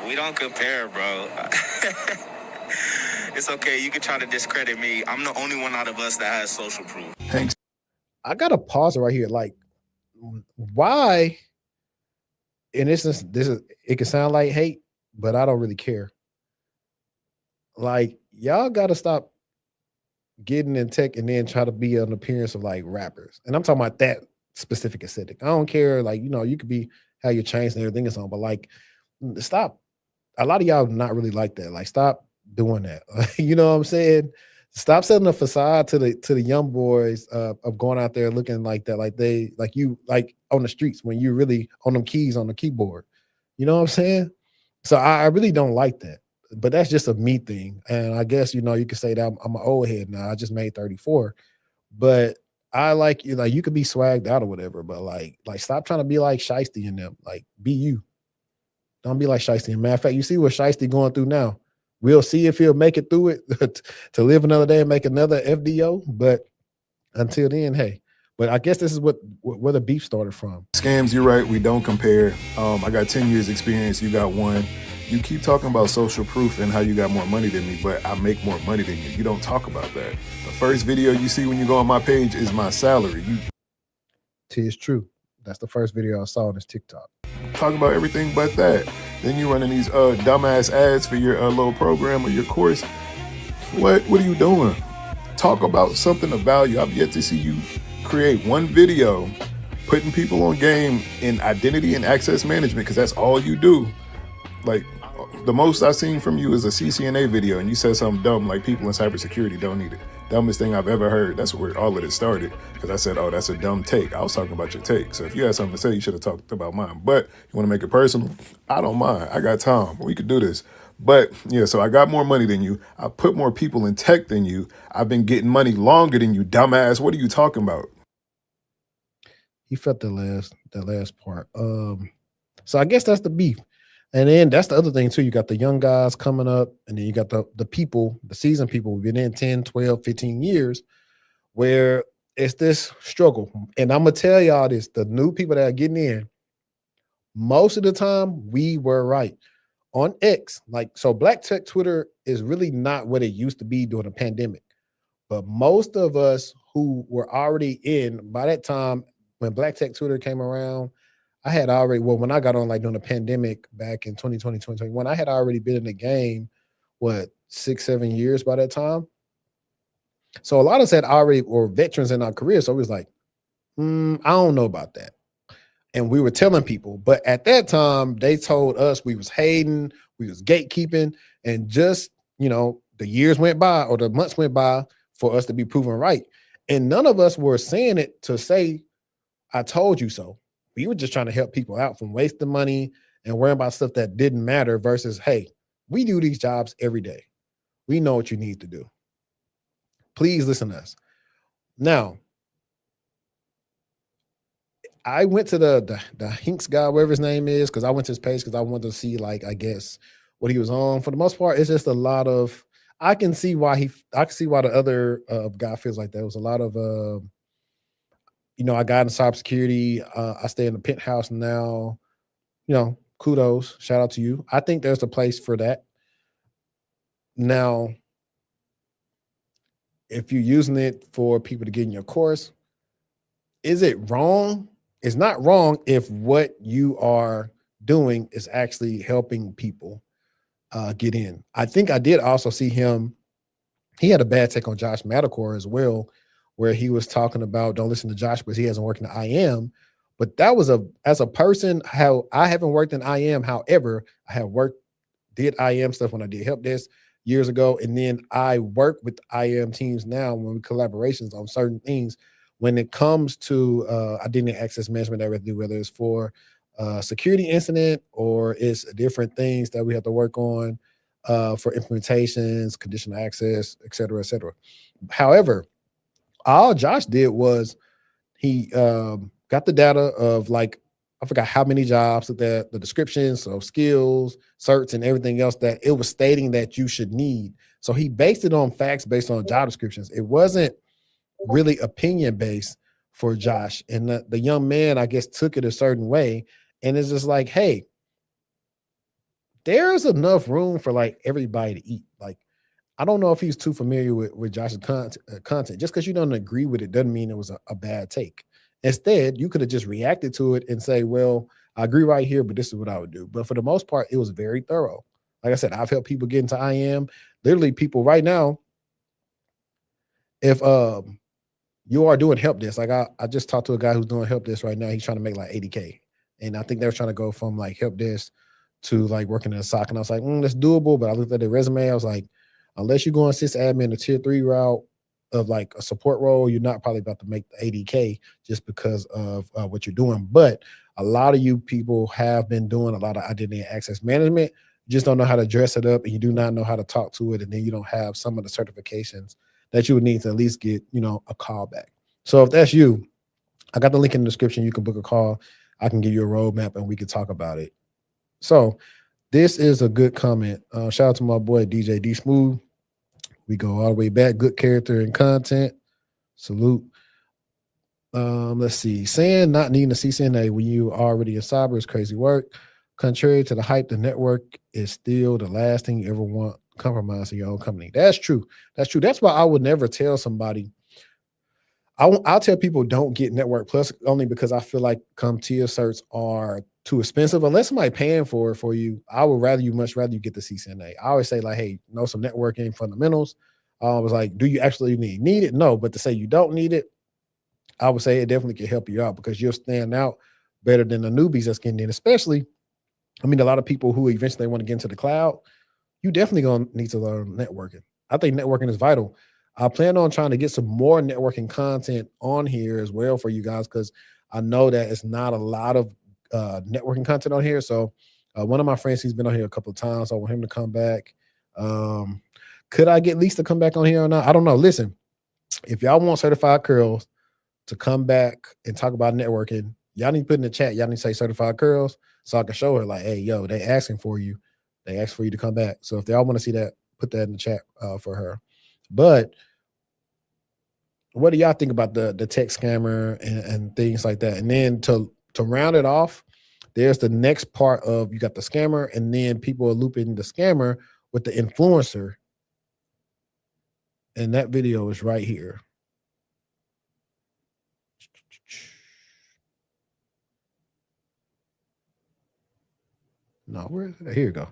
We don't compare, bro. It's okay. You can try to discredit me. I'm the only one out of us that has social proof. Thanks. I got to pause it right here. Like, why? In this instance, it can sound like hate, but I don't really care. Like, y'all got to stop getting in tech and then try to be an appearance of like rappers. And I'm talking about that specific aesthetic. I don't care. Like, you could be how your chains and everything is on, but like, stop. A lot of y'all not really like that. Like, stop doing that. You know what I'm saying? Stop setting a facade to the young boys of going out there looking like that, like you on the streets when you really on them keys on the keyboard. You know what I'm saying? So I really don't like that. But that's just a me thing. And I guess, you could say that I'm an old head now. I just made 34. But I like you, like you could be swagged out or whatever, but like stop trying to be like Shiesty and them. Like, be you. Don't be like Shiesty. Matter of fact, you see what Shiesty going through now. We'll see if he'll make it through it to live another day and make another FDO. But until then, hey. But I guess this is where the beef started from. Scams, you're right. We don't compare. I got 10 years experience. You got 1. You keep talking about social proof and how you got more money than me, but I make more money than you. You don't talk about that. The first video you see when you go on my page is my salary. It's true. That's the first video I saw on this TikTok. Talk about everything but that. Then you running these dumbass ads for your little program or your course. What are you doing? Talk about something of value. I've yet to see you create one video putting people on game in identity and access management, because that's all you do. Like, the most I've seen from you is a CCNA video, and you said something dumb like people in cybersecurity don't need it. Dumbest thing I've ever heard. That's where all of it started, because I said, oh, that's a dumb take. I was talking about your take. So if you had something to say, you should have talked about mine. But you want to make it personal? I don't mind. I got time. We could do this. But yeah, so I got more money than you. I put more people in tech than you. I've been getting money longer than you, dumbass. What are you talking about? He felt the last part. So I guess that's the beef. And then that's the other thing too. You got the young guys coming up, and then you got the people, the seasoned people who've been in 10, 12, 15 years, where it's this struggle. And I'm going to tell y'all this, the new people that are getting in, most of the time we were right. On X, so Black Tech Twitter is really not what it used to be during the pandemic. But most of us who were already in, by that time, when Black Tech Twitter came around, I had already, when I got on during the pandemic back in 2020, 2021, I had already been in the game, 6-7 years by that time. So a lot of us had already were veterans in our career. So it was like, I don't know about that. And we were telling people, but at that time they told us we was hating, we was gatekeeping, and just, the years went by or the months went by for us to be proven right. And none of us were saying it to say, I told you so. We were just trying to help people out from wasting money and worrying about stuff that didn't matter versus, hey, we do these jobs every day. We know what you need to do. Please listen to us. Now, I went to the Hinks guy, whatever his name is, because I went to his page because I wanted to see, I guess, what he was on. For the most part, it's just a lot of, I can see why the other guy feels like that. It was a lot of, I got into cybersecurity. I stay in the penthouse now. Kudos. Shout out to you. I think there's a place for that. Now, if you're using it for people to get in your course, is it wrong? It's not wrong if what you are doing is actually helping people get in. I think I did also see him. He had a bad take on Josh Madakor as well, where he was talking about don't listen to Josh because he hasn't worked in IM. But that was as a person, how I haven't worked in IM. However, I have did IM stuff when I did help desk years ago. And then I work with IM teams now when we collaborations on certain things. When it comes to identity access management, I do, whether it's for security incident or it's different things that we have to work on for implementations, conditional access, et cetera, et cetera. However, all Josh did was he got the data of like, I forgot how many jobs, the descriptions, so skills, certs, and everything else that it was stating that you should need. So he based it on facts based on job descriptions. It wasn't really opinion based for Josh. And the young man, I guess, took it a certain way. And it's just like, hey, there's enough room for like everybody to eat. Like, I don't know if he's too familiar with Josh's content. Just because you don't agree with it doesn't mean it was a bad take. Instead, you could have just reacted to it and say, well, I agree right here, but this is what I would do. But for the most part, it was very thorough. Like I said, I've helped people get into IM. Literally, people right now, if you are doing help desk, like I just talked to a guy who's doing help desk right now. He's trying to make like 80K. And I think they were trying to go from like help desk to like working in a SOC. And I was like, that's doable. But I looked at the resume. I was like, unless you're going sysadmin, a tier 3 route of like a support role, you're not probably about to make the 80K just because of what you're doing. But a lot of you people have been doing a lot of identity and access management. You just don't know how to dress it up, and you do not know how to talk to it. And then you don't have some of the certifications that you would need to at least get, a call back. So if that's you, I got the link in the description. You can book a call. I can give you a roadmap and we can talk about it. So this is a good comment. Shout out to my boy, DJ D Smooth. We go all the way back. Good character and content. Salute. Let's see. Saying not needing a CCNA when you are already in cyber is crazy work. Contrary to the hype, the network is still the last thing you ever want compromising your own company. That's true. That's true. That's why I would never tell somebody. I'll tell people don't get Network Plus only because I feel like CompTIA certs are too expensive. Unless somebody paying for it for you, I would much rather you get the CCNA. I always say like, hey, know some networking fundamentals. I was like, do you actually need it? No, but to say you don't need it, I would say it definitely can help you out because you'll stand out better than the newbies that's getting in. Especially, a lot of people who eventually want to get into the cloud, you definitely gonna need to learn networking. I think networking is vital. I plan on trying to get some more networking content on here as well for you guys because I know that it's not a lot of networking content on here. So one of my friends, he's been on here a couple of times. I want him to come back. Could I get Lisa to come back on here or not? I don't know. Listen, if y'all want Certified Curls to come back and talk about networking, y'all need to put in the chat. Y'all need to say Certified Curls so I can show her like, hey, yo, they asking for you. They asked for you to come back. So if they all want to see that, put that in the chat for her. But what do y'all think about the tech scammer and things like that? And then to round it off, there's the next part of you got the scammer, and then people are looping the scammer with the influencer. And that video is right here. No, where is it? Here you go.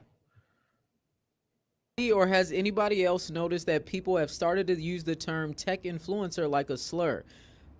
Or has anybody else noticed that people have started to use the term tech influencer like a slur?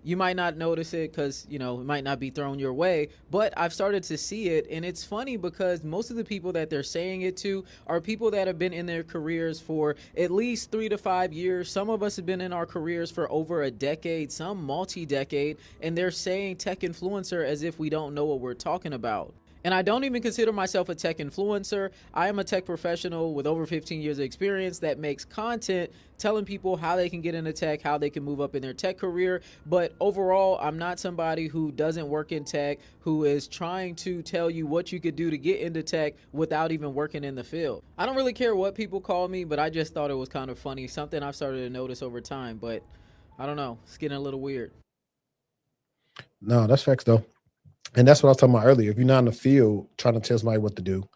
You might not notice it because, it might not be thrown your way, but I've started to see it. And it's funny because most of the people that they're saying it to are people that have been in their careers for at least 3 to 5 years. Some of us have been in our careers for over a decade, some multi-decade, and they're saying tech influencer as if we don't know what we're talking about. And I don't even consider myself a tech influencer. I am a tech professional with over 15 years of experience that makes content telling people how they can get into tech, how they can move up in their tech career. But overall, I'm not somebody who doesn't work in tech, who is trying to tell you what you could do to get into tech without even working in the field. I don't really care what people call me, but I just thought it was kind of funny. Something I've started to notice over time, but I don't know. It's getting a little weird. No, that's facts though. And that's what I was talking about earlier. If you're not in the field trying to tell somebody what to do,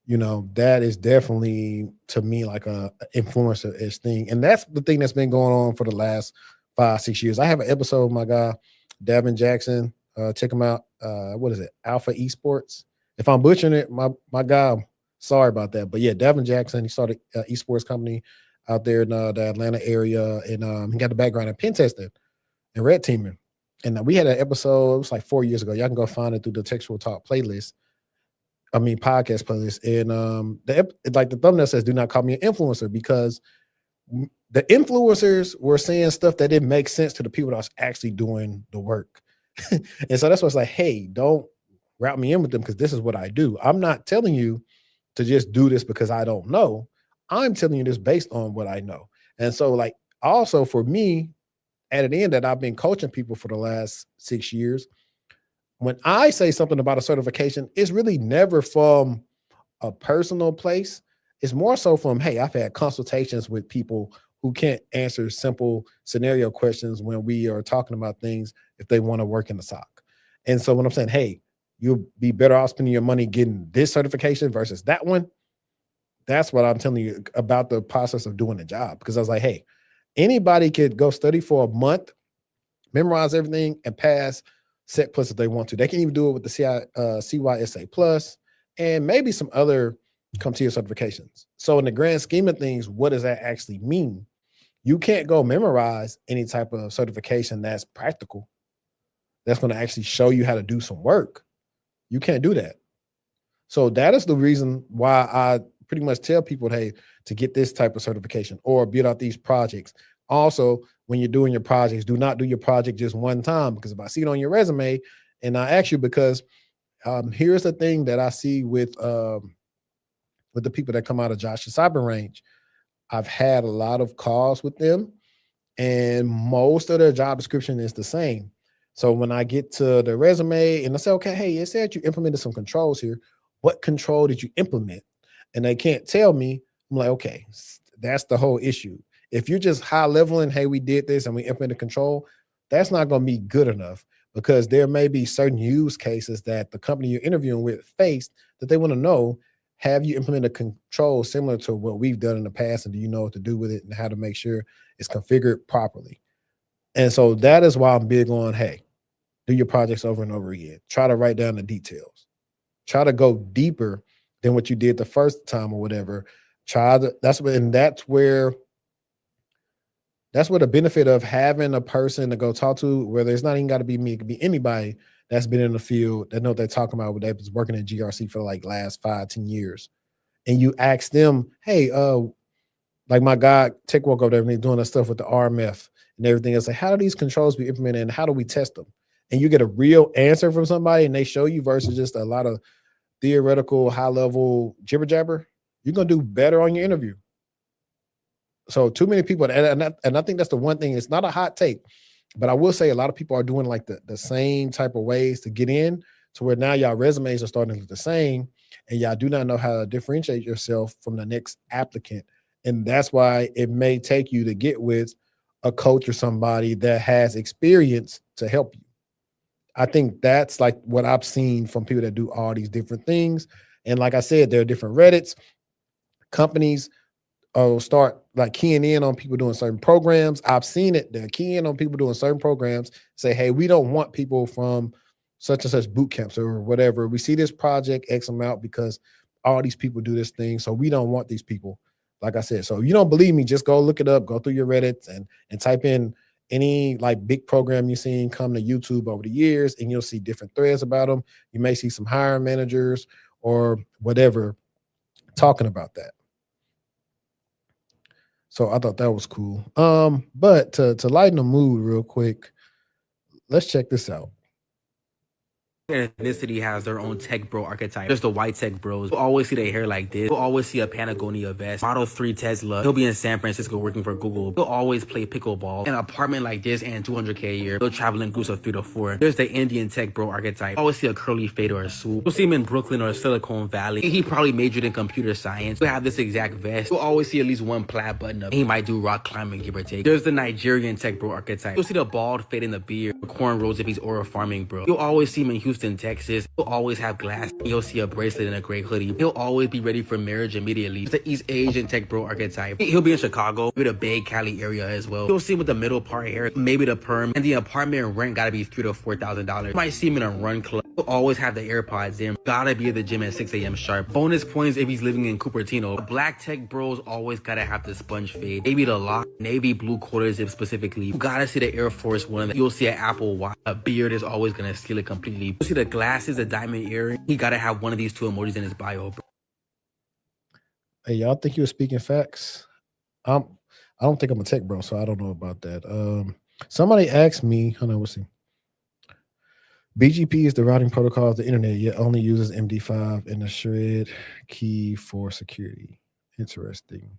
that is definitely, to me, like a influencer-ish thing. And that's the thing that's been going on for the last 5-6 years. I have an episode with my guy, Davin Jackson. Check him out. What is it? Alpha Esports. If I'm butchering it, my guy, sorry about that. But yeah, Davin Jackson, he started an esports company out there in the Atlanta area. And he got the background in pen testing. and red teaming. And we had an episode, it was like 4 years ago. Y'all can go find it through the Textual Talk playlist. Podcast playlist. And the thumbnail says, "Do not call me an influencer," because the influencers were saying stuff that didn't make sense to the people that was actually doing the work. And so that's why it's like, hey, don't route me in with them, because this is what I do. I'm not telling you to just do this because I don't know. I'm telling you this based on what I know. And so, like, also for me, at an end that I've been coaching people for the last 6 years, when I say something about a certification, it's really never from a personal place. It's more so from, hey, I've had consultations with people who can't answer simple scenario questions when we are talking about things if they want to work in the SOC. And so when I'm saying, hey, you'll be better off spending your money getting this certification versus that one, that's what I'm telling you about the process of doing the job. Because I was like, hey, anybody could go study for a month, memorize everything, and pass Set Plus if they want to. They can even do it with the CYSA Plus and maybe some other CompTIA certifications. So in the grand scheme of things, what does that actually mean? You can't go memorize any type of certification that's practical, that's going to actually show you how to do some work. You can't do that. So that is the reason why I pretty much tell people, hey, to get this type of certification or build out these projects. Also, when you're doing your projects, do not do your project just one time, because if I see it on your resume, and I ask you, because here's the thing that I see with the people that come out of Josh's Cyber Range. I've had a lot of calls with them, and most of their job description is the same. So when I get to the resume and I say, okay, hey, it said you implemented some controls here. What control did you implement? And they can't tell me. I'm like, okay, that's the whole issue. If you're just high leveling, hey, we did this and we implemented control, that's not going to be good enough, because there may be certain use cases that the company you're interviewing with faced that they want to know. Have you implemented control similar to what we've done in the past? And do you know what to do with it and how to make sure it's configured properly? And so that is why I'm big on, hey, do your projects over and over again. Try to write down the details. Try to go deeper than what you did the first time or whatever. That's where the benefit of having a person to go talk to, whether it's not even got to be me, it could be anybody that's been in the field, that know what they're talking about, they was working in GRC for like last 5-10 years. And you ask them, hey, like my guy, Tech Walk over there, and they're doing that stuff with the RMF and everything else. Like, how do these controls be implemented and how do we test them? And you get a real answer from somebody and they show you versus just a lot of theoretical, high-level jibber-jabber. You're going to do better on your interview. So too many people, and I think that's the one thing, it's not a hot take, but I will say a lot of people are doing like the same type of ways to get in, to where now y'all resumes are starting to look the same and y'all do not know how to differentiate yourself from the next applicant. And that's why it may take you to get with a coach or somebody that has experience to help you. I think that's like what I've seen from people that do all these different things. And like I said, there are different Reddits. Companies start like keying in on people doing certain programs. I've seen it. They're keying on people doing certain programs, say, hey, we don't want people from such and such boot camps or whatever. We see this project X amount because all these people do this thing. So we don't want these people. Like I said, so if you don't believe me, just go look it up, go through your Reddits and type in any like big program you've seen come to YouTube over the years, and you'll see different threads about them. You may see some hiring managers or whatever talking about that. So I thought that was cool. But to lighten the mood real quick, let's check this out. Ethnicity has their own tech bro archetype. There's the white tech bros. You'll always see their hair like this. You'll always see a Patagonia vest. Model 3 Tesla. He'll be in San Francisco working for Google. He'll always play pickleball. An apartment like this and $200K a year. He'll travel in groups of 3 to 4. There's the Indian tech bro archetype. You'll always see a curly fade or a swoop. You'll see him in Brooklyn or Silicon Valley. He probably majored in computer science. He'll have this exact vest. You'll always see at least one plaid button up. He might do rock climbing, give or take. There's the Nigerian tech bro archetype. You'll see the bald fade in the beard. The cornrows if he's aura farming bro. You'll always see him in Houston, Texas. He'll always have glass. You'll see a bracelet and a gray hoodie. He'll always be ready for marriage immediately. It's the East Asian tech bro archetype. He'll be in Chicago, maybe the Bay Cali area as well. You'll see him with the middle part hair, maybe the perm, and the apartment rent gotta be $3,000 to $4,000. You might see him in a run club. He'll always have the AirPods in. Gotta be at the gym at 6 a.m. sharp. Bonus points if he's living in Cupertino. Black tech bros always gotta have the sponge fade. Maybe the lock, navy blue quarter zip specifically. You gotta see the Air Force One. You'll see an Apple Watch. A beard is always gonna steal it completely. You'll see the glasses, the diamond earring. He gotta have one of these two emojis in his bio, bro. Hey, y'all think you were speaking facts? I don't think I'm a tech bro, so I don't know about that. Somebody asked me, hold on, let's see. BGP is the routing protocol of the internet, yet only uses MD5 and the shred key for security. Interesting.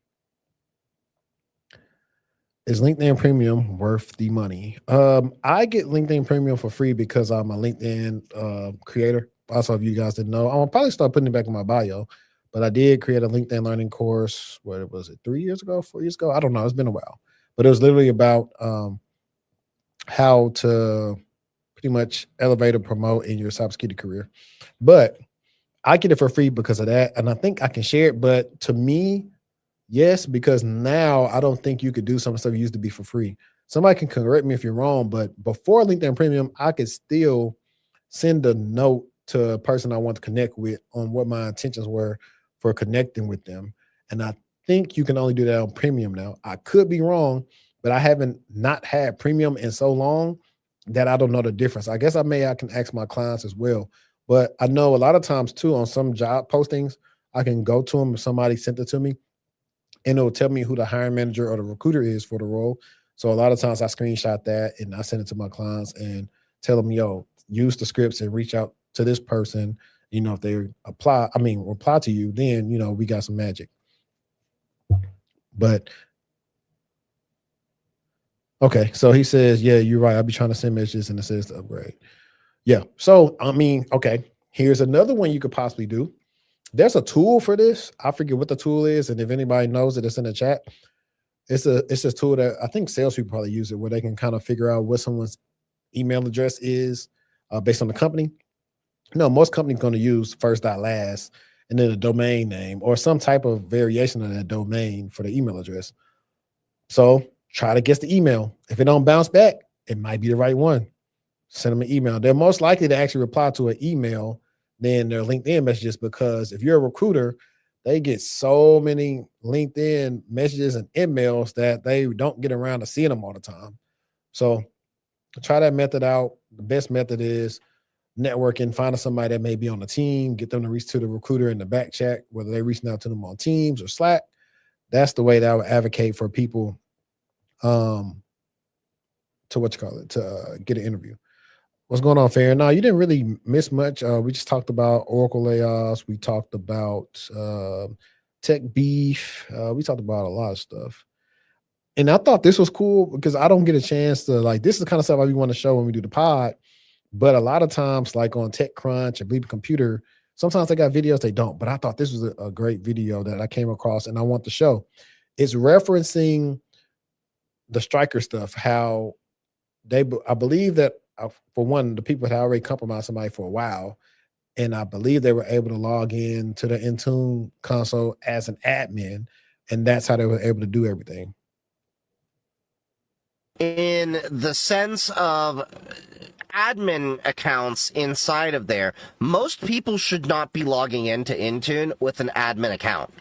Is LinkedIn Premium worth the money? I get LinkedIn Premium for free because I'm a LinkedIn creator. Also, if you guys didn't know, I'll probably start putting it back in my bio. But I did create a LinkedIn learning course. What was it? 3 years ago, 4 years ago? I don't know. It's been a while. But it was literally about how to pretty much elevate or promote in your cybersecurity career. But I get it for free because of that. And I think I can share it. But to me, yes, because now I don't think you could do some stuff that used to be for free. Somebody can correct me if you're wrong. But before LinkedIn Premium, I could still send a note to a person I want to connect with on what my intentions were for connecting with them. And I think you can only do that on Premium now. I could be wrong, but I haven't not had Premium in so long that I don't know the difference. I guess I can ask my clients as well. But I know a lot of times too, on some job postings, I can go to them if somebody sent it to me and it'll tell me who the hiring manager or the recruiter is for the role. So a lot of times I screenshot that and I send it to my clients and tell them, yo, use the scripts and reach out to this person. You know, if they reply to you, then, you know, we got some magic. But okay, so he says, yeah, you're right. I'll be trying to send messages and it says to upgrade. Yeah. So, I mean, okay, here's another one you could possibly do. There's a tool for this. I forget what the tool is. And if anybody knows it, it's in the chat. It's a tool that I think salespeople probably use it, where they can kind of figure out what someone's email address is based on the company. No, most companies going to use first.last and then a domain name or some type of variation of that domain for the email address. So try to guess the email. If it don't bounce back, it might be the right one. Send them an email. They're most likely to actually reply to an email than their LinkedIn messages, because if you're a recruiter, they get so many LinkedIn messages and emails that they don't get around to seeing them all the time. So try that method out. The best method is networking, finding somebody that may be on the team, get them to reach to the recruiter in the back chat, whether they're reaching out to them on Teams or Slack. That's the way that I would advocate for people to get an interview. What's going on, Farron? No, you didn't really miss much. We just talked about Oracle layoffs. We talked about tech beef. We talked about a lot of stuff. And I thought this was cool because I don't get a chance to, like, this is the kind of stuff I want to show when we do the pod. But a lot of times, like on TechCrunch and Bleep Computer, sometimes they got videos, they don't. But I thought this was a great video that I came across and I want to show. It's referencing the Stryker stuff, how I believe that, for one, the people had already compromised somebody for a while, and I believe they were able to log in to the Intune console as an admin, and that's how they were able to do everything. In the sense of admin accounts inside of there, most people should not be logging into Intune with an admin account.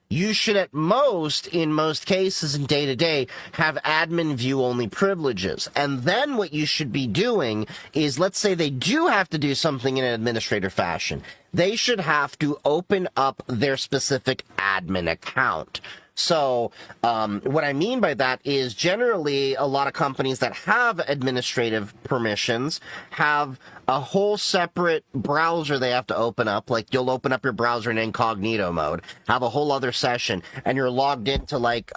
You should at most, in most cases and day-to-day, have admin view-only privileges. And then what you should be doing is, let's say they do have to do something in an administrator fashion. They should have to open up their specific admin account. So what I mean by that is, generally a lot of companies that have administrative permissions have a whole separate browser they have to open up. Like, you'll open up your browser in incognito mode, have a whole other session, and you're logged into like,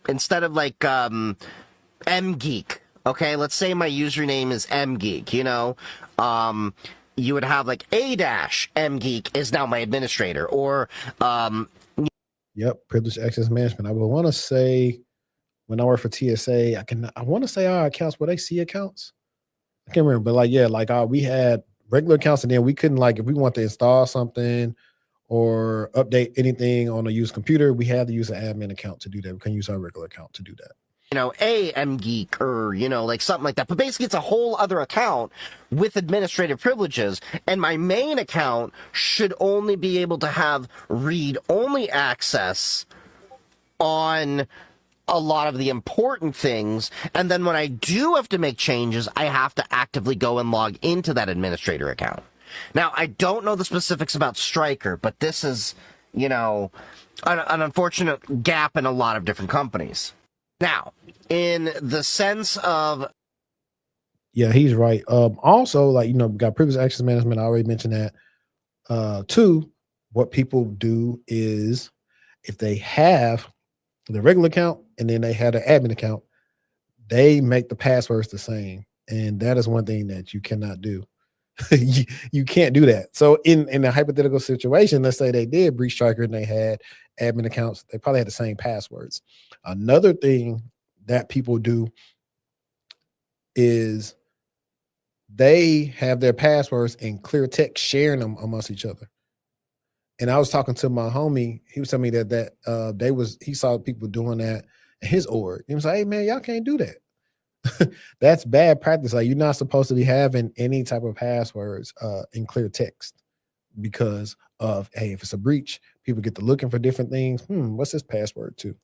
instead of like mgeek, okay, let's say my username is mgeek, you would have like _mgeek is now my administrator, or Yep, privileged access management. I would want to say, when I work for TSA, I want to say our accounts, were they C accounts? I can't remember, but we had regular accounts, and then we couldn't, like, if we want to install something or update anything on a used computer, we had to use an admin account to do that. We couldn't use our regular account to do that. AM Geek or, like something like that. But basically it's a whole other account with administrative privileges. And my main account should only be able to have read-only access on a lot of the important things. And then when I do have to make changes, I have to actively go and log into that administrator account. Now, I don't know the specifics about Stryker, but this is, an unfortunate gap in a lot of different companies. Now, in the sense of... Yeah, he's right. Also, we got previous access management. I already mentioned that. Two, what people do is if they have the regular account and then they have an admin account, they make the passwords the same. And that is one thing that you cannot do. you can't do that. So in a hypothetical situation, let's say they did breach Stryker and they had admin accounts, they probably had the same passwords. Another thing that people do is they have their passwords in clear text, sharing them amongst each other. And I was talking to my homie. He was telling me that he saw people doing that in his org. He was like, "Hey man, y'all can't do that. That's bad practice. Like, you're not supposed to be having any type of passwords in clear text because of, hey, if it's a breach, people get to looking for different things. What's this password to?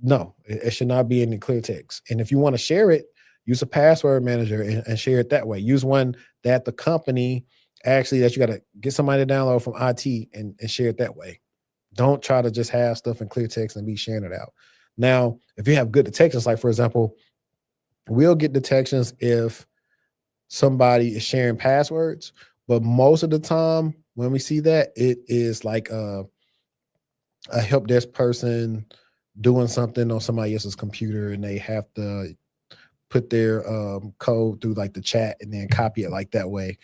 No, it should not be in the clear text. And if you want to share it, use a password manager and share it that way. Use one that the company that you got to get somebody to download from IT and share it that way. Don't try to just have stuff in clear text and be sharing it out. Now, if you have good detections, like for example, we'll get detections if somebody is sharing passwords, but most of the time when we see that, it is like a help desk person doing something on somebody else's computer and they have to put their code through like the chat and then copy it like that way.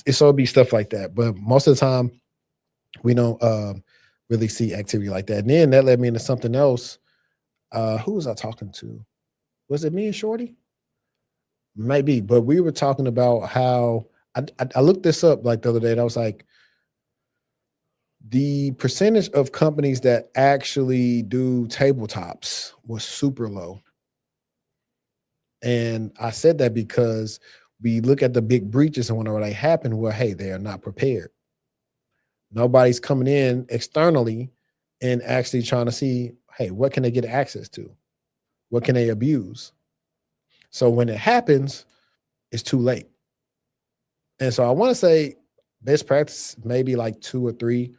It'll be stuff like that. But most of the time we don't really see activity like that. And then that led me into something else. Who was I talking to? Was it me and Shorty? Maybe, but we were talking about how I looked this up like the other day and I was like, the percentage of companies that actually do tabletops was super low. And I said that because we look at the big breaches and whenever they happen, well, hey, they are not prepared. Nobody's coming in externally and actually trying to see, hey, what can they get access to? What can they abuse? So when it happens, it's too late. And so I want to say best practice, maybe like 2 or 3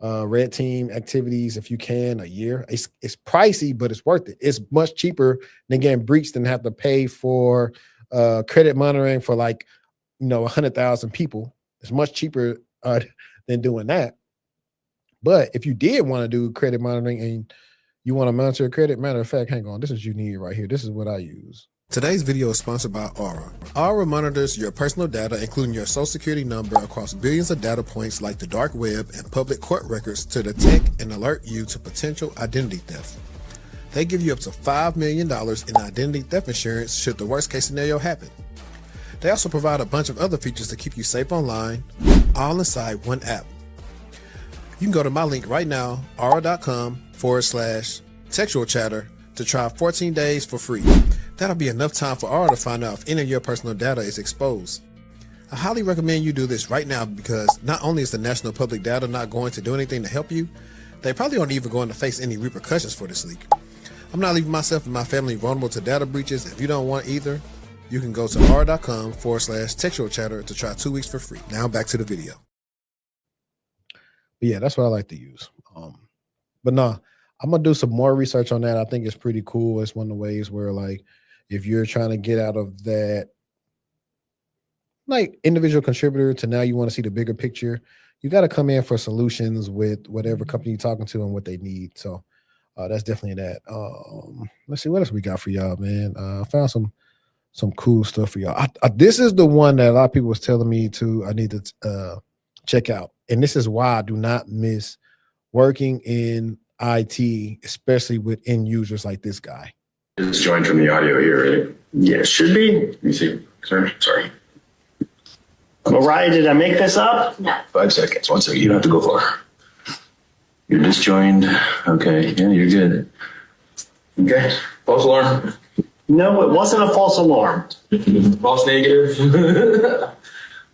red team activities if you can a year. It's pricey, but it's worth it. It's much cheaper than getting breached than have to pay for credit monitoring for 100,000 people. It's much cheaper than doing that. But if you did want to do credit monitoring and you want to monitor your credit, matter of fact, hang on, this is you need right here. This is what I use. Today's video is sponsored by Aura. Aura monitors your personal data, including your social security number, across billions of data points like the dark web and public court records to detect and alert you to potential identity theft. They give you up to $5 million in identity theft insurance should the worst case scenario happen. They also provide a bunch of other features to keep you safe online, all inside one app. You can go to my link right now, aura.com/textual chatter to try 14 days for free. That'll be enough time for Aura to find out if any of your personal data is exposed. I highly recommend you do this right now because not only is the national public data not going to do anything to help you, they probably aren't even going to face any repercussions for this leak. I'm not leaving myself and my family vulnerable to data breaches. If you don't want either, you can go to aura.com/textual chatter to try 2 weeks for free. Now back to the video. But yeah, that's what I like to use. But no, I'm going to do some more research on that. I think it's pretty cool. It's one of the ways where if you're trying to get out of that individual contributor to now you want to see the bigger picture, you got to come in for solutions with whatever company you're talking to and what they need. So that's definitely that. Let's see what else we got for y'all, man. I found some cool stuff for y'all. This is the one that a lot of people was telling me I need to check out. And this is why I do not miss working in IT, especially with end users like this guy. It's joined from the audio here, right? Yeah, it should be. Let me see. Sorry. Mariah, did I make this up? No. 5 seconds. 1 second. You don't have to go far. You're disjoined. Okay. Yeah, you're good. Okay. False alarm. No, it wasn't a false alarm. False negative.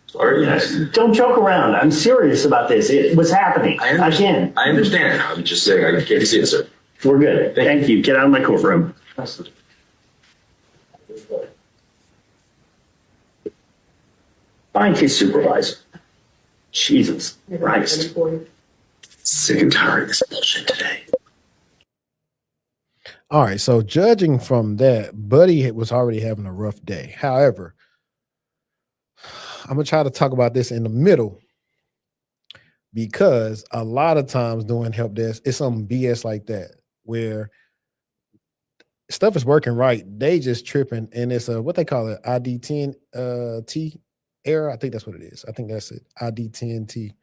Sorry. Don't joke around. I'm serious about this. It was happening. Again. I understand. I'm just saying I can't see it, sir. We're good. Thank you. Get out of my courtroom. Find his supervisor. Jesus Christ. Sick and tired of this bullshit today. All right, so judging from that, Buddy was already having a rough day. However, I'm gonna try to talk about this in the middle because a lot of times doing help desk, it's some BS like that where stuff is working right, they just tripping, and it's a what they call it, ID10 T error. I think that's what it is. I think that's it, ID10T.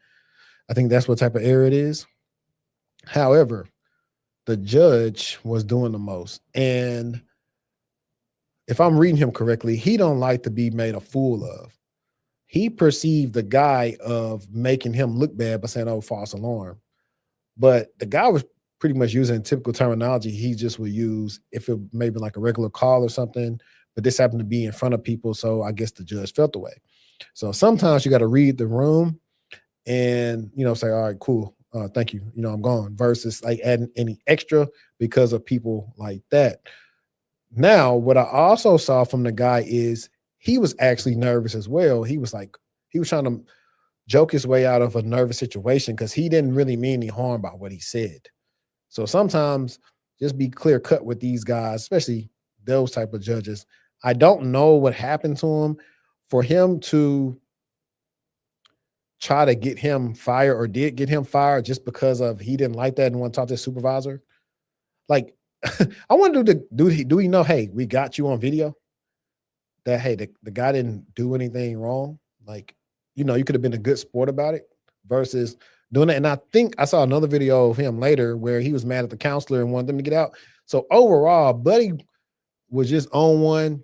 I think that's what type of error it is. However, the judge was doing the most, and if I'm reading him correctly, he don't like to be made a fool of. He perceived the guy of making him look bad by saying, "Oh, false alarm," but the guy was pretty much using typical terminology he just would use if it maybe like a regular call or something. But this happened to be in front of people, so I guess the judge felt the way. So sometimes you got to read the room and say, "All right, cool. Thank you. I'm gone," versus like adding any extra because of people like that. Now, what I also saw from the guy is he was actually nervous as well. He was trying to joke his way out of a nervous situation because he didn't really mean any harm by what he said. So sometimes just be clear cut with these guys, especially those type of judges. I don't know what happened to him for him to try to get him fired or did get him fired just because of he didn't like that and want to talk to his supervisor. Like, I want to do he know, hey, we got you on video that, hey, the guy didn't do anything wrong. Like, you could have been a good sport about it versus doing it. And I think I saw another video of him later where he was mad at the counselor and wanted them to get out. So overall, Buddy was just on one.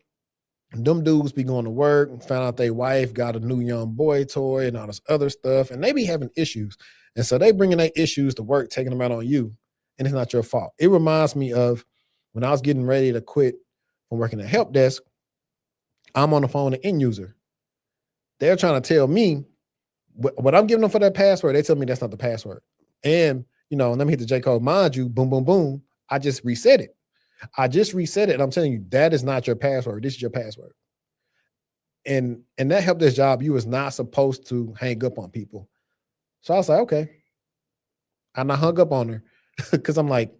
Them dudes be going to work and found out their wife got a new young boy toy and all this other stuff, and they be having issues. And so they bringing their issues to work, taking them out on you, and it's not your fault. It reminds me of when I was getting ready to quit from working at help desk. I'm on the phone with an end user. They're trying to tell me what I'm giving them for that password. They tell me that's not the password. And, let me hit the J code. Mind you, boom, boom, boom. I just reset it. And I'm telling you, that is not your password. This is your password. And that help desk job, you was not supposed to hang up on people. So I was like, okay. And I hung up on her because I'm like,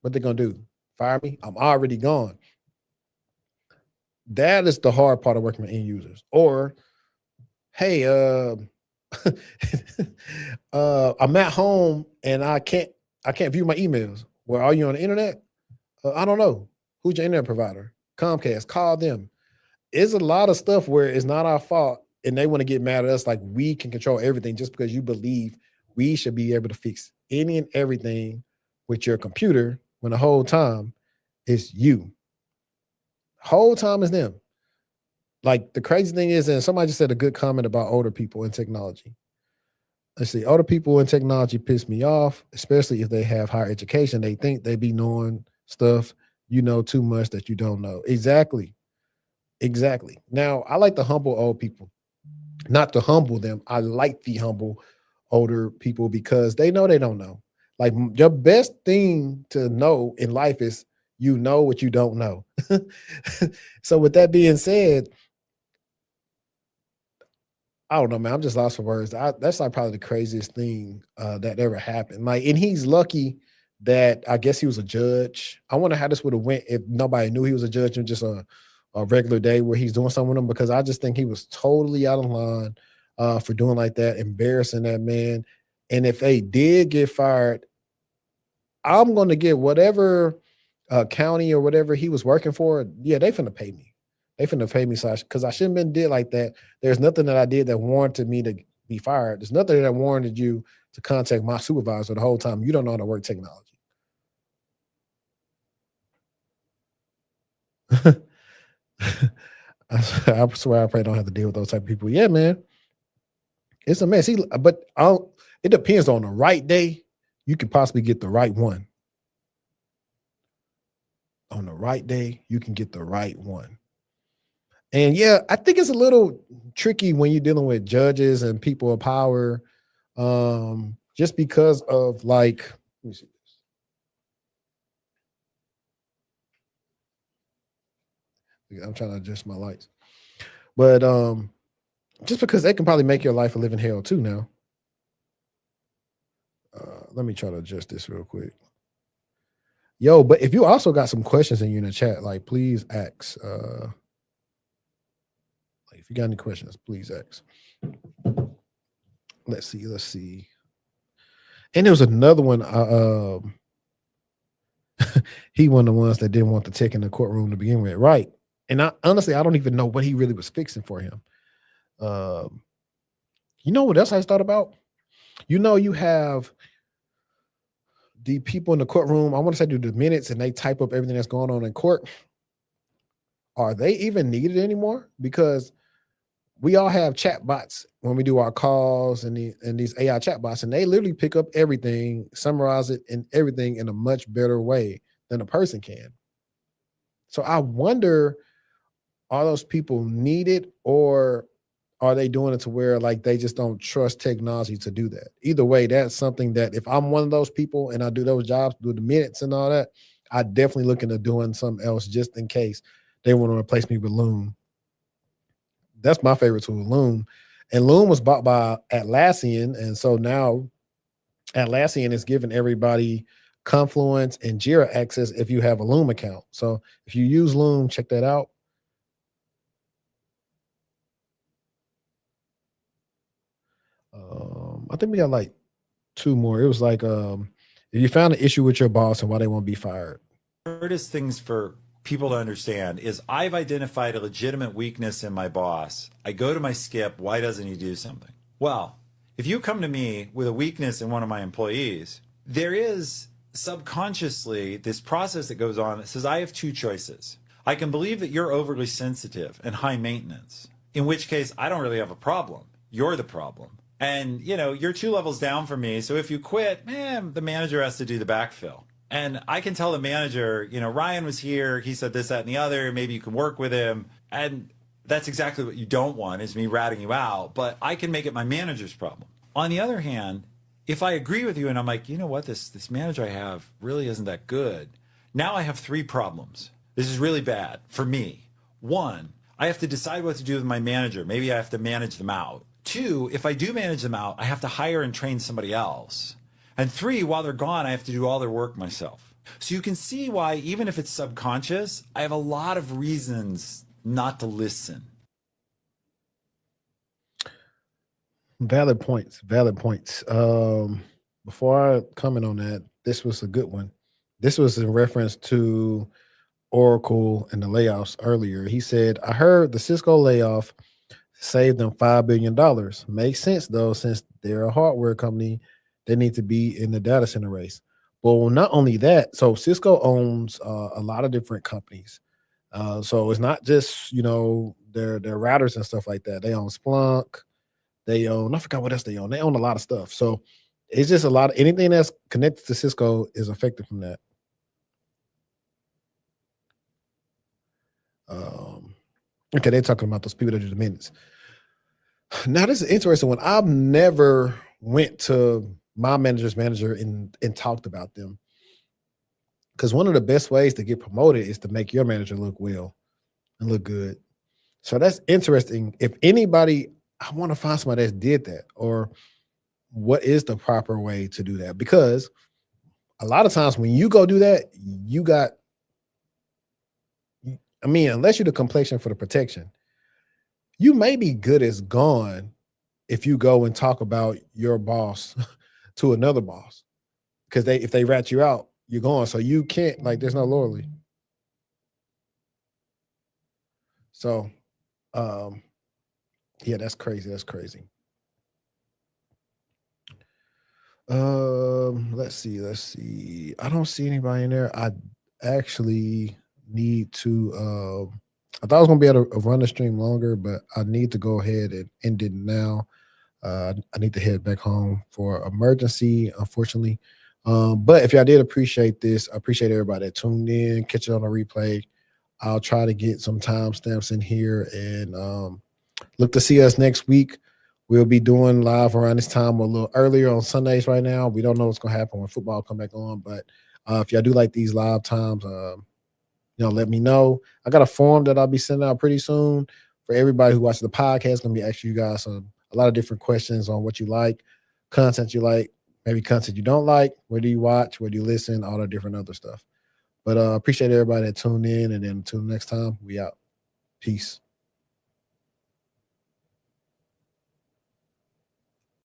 what they gonna do? Fire me? I'm already gone. That is the hard part of working with end users. Or, hey, I'm at home and I can't view my emails. Well, are you on the internet? I don't know. Who's your internet provider? Comcast. Call them. It's a lot of stuff where it's not our fault and they want to get mad at us like we can control everything just because you believe we should be able to fix any and everything with your computer when the whole time it's you. Whole time is them. Like the crazy thing is, and somebody just said a good comment about older people in technology. Let's see, older people in technology piss me off, especially if they have higher education. They think they be knowing stuff, too much that you don't know. Exactly. Now, I like the humble old people, not to humble them. I like the humble older people because they know they don't know. Like your best thing to know in life is you know what you don't know. So with that being said, I don't know, man. I'm just lost for words. That's like probably the craziest thing that ever happened. Like, and he's lucky that I guess he was a judge. I wonder how this would have went if nobody knew he was a judge and just a regular day where he's doing something with them, because I just think he was totally out of line for doing like that, embarrassing that man. And if they did get fired, I'm going to get whatever county or whatever he was working for. Yeah, they finna pay me. They finna pay me because I shouldn't have been did like that. There's nothing that I did that warranted me to be fired. There's nothing that warranted you to contact my supervisor the whole time. You don't know how to work technology. I swear I probably don't have to deal with those type of people. Yeah, man. It's a mess. But it depends on the right day. You could possibly get the right one. On on the right day, you can get the right one. And yeah, I think it's a little tricky when you're dealing with judges and people of power, just because of like, let me see this. I'm trying to adjust my lights, but just because they can probably make your life a living hell too now. Let me try to adjust this real quick. Yo, but if you also got some questions in the chat, like please ask. Like if you got any questions, please ask. Let's see. And there was another one. He one of the ones that didn't want the tech in the courtroom to begin with, right? And honestly, I don't even know what he really was fixing for him. You know what else I thought about? You have the people in the courtroom, I want to say do the minutes and they type up everything that's going on in court. Are they even needed anymore? Because we all have chat bots when we do our calls and these AI chat bots, and they literally pick up everything, summarize it and everything in a much better way than a person can. So I wonder, are those people needed, or are they doing it to where like they just don't trust technology to do that? Either way, that's something that if I'm one of those people and I do those jobs, do the minutes and all that, I definitely look into doing something else just in case they want to replace me with Loom. That's my favorite tool, Loom. And Loom was bought by Atlassian. And so now Atlassian is giving everybody Confluence and Jira access if you have a Loom account. So if you use Loom, check that out. I think we got like two more. It was like, if you found an issue with your boss and why they won't be fired. Hardest things for people to understand is I've identified a legitimate weakness in my boss. I go to my Skip. Why doesn't he do something? Well, if you come to me with a weakness in one of my employees, there is subconsciously this process that goes on that says I have two choices. I can believe that you're overly sensitive and high maintenance, in which case I don't really have a problem. You're the problem. And, you're 2 levels down from me. So if you quit, the manager has to do the backfill. And I can tell the manager, Ryan was here. He said this, that, and the other. Maybe you can work with him. And that's exactly what you don't want, is me ratting you out. But I can make it my manager's problem. On the other hand, if I agree with you and I'm like, you know what, this manager I have really isn't that good. Now I have 3 problems. This is really bad for me. 1, I have to decide what to do with my manager. Maybe I have to manage them out. 2, if I do manage them out, I have to hire and train somebody else. And 3, while they're gone, I have to do all their work myself. So you can see why, even if it's subconscious, I have a lot of reasons not to listen. Valid points. Before I comment on that, this was a good one. This was in reference to Oracle and the layoffs earlier. He said, I heard the Cisco layoff saved them $5 billion. Makes sense though, since they're a hardware company, they need to be in the data center race. Well, not only that, so Cisco owns a lot of different companies. So it's not just, their routers and stuff like that. They own Splunk. They own, I forgot what else they own. They own a lot of stuff. So it's just a lot of, anything that's connected to Cisco is affected from that. Okay, they're talking about those people that do the minutes. Now, this is interesting one. I've never went to my manager's manager and talked about them, because one of the best ways to get promoted is to make your manager look well and look good. So that's interesting. If anybody, I want to find somebody that did that, or what is the proper way to do that? Because a lot of times when you go do that, unless you're the complexion for the protection, you may be good as gone if you go and talk about your boss to another boss, because if they rat you out, you're gone. So you can't, there's no loyalty. So, yeah, that's crazy. Let's see. I don't see anybody in there. I actually need to, I thought I was going to be able to run the stream longer, but I need to go ahead and end it now. I need to head back home for emergency, unfortunately. But if y'all did appreciate this, I appreciate everybody that tuned in, catch it on a replay. I'll try to get some timestamps in here and look to see us next week. We'll be doing live around this time or a little earlier on Sundays right now. We don't know what's going to happen when football come back on, but if y'all do like these live times, let me know. I got a form that I'll be sending out pretty soon for everybody who watches the podcast. It's going to be asking you guys a lot of different questions on what you like, content you like, maybe content you don't like, where do you watch, where do you listen, all the different other stuff. But appreciate everybody that tuned in, and then until next time, we out. Peace.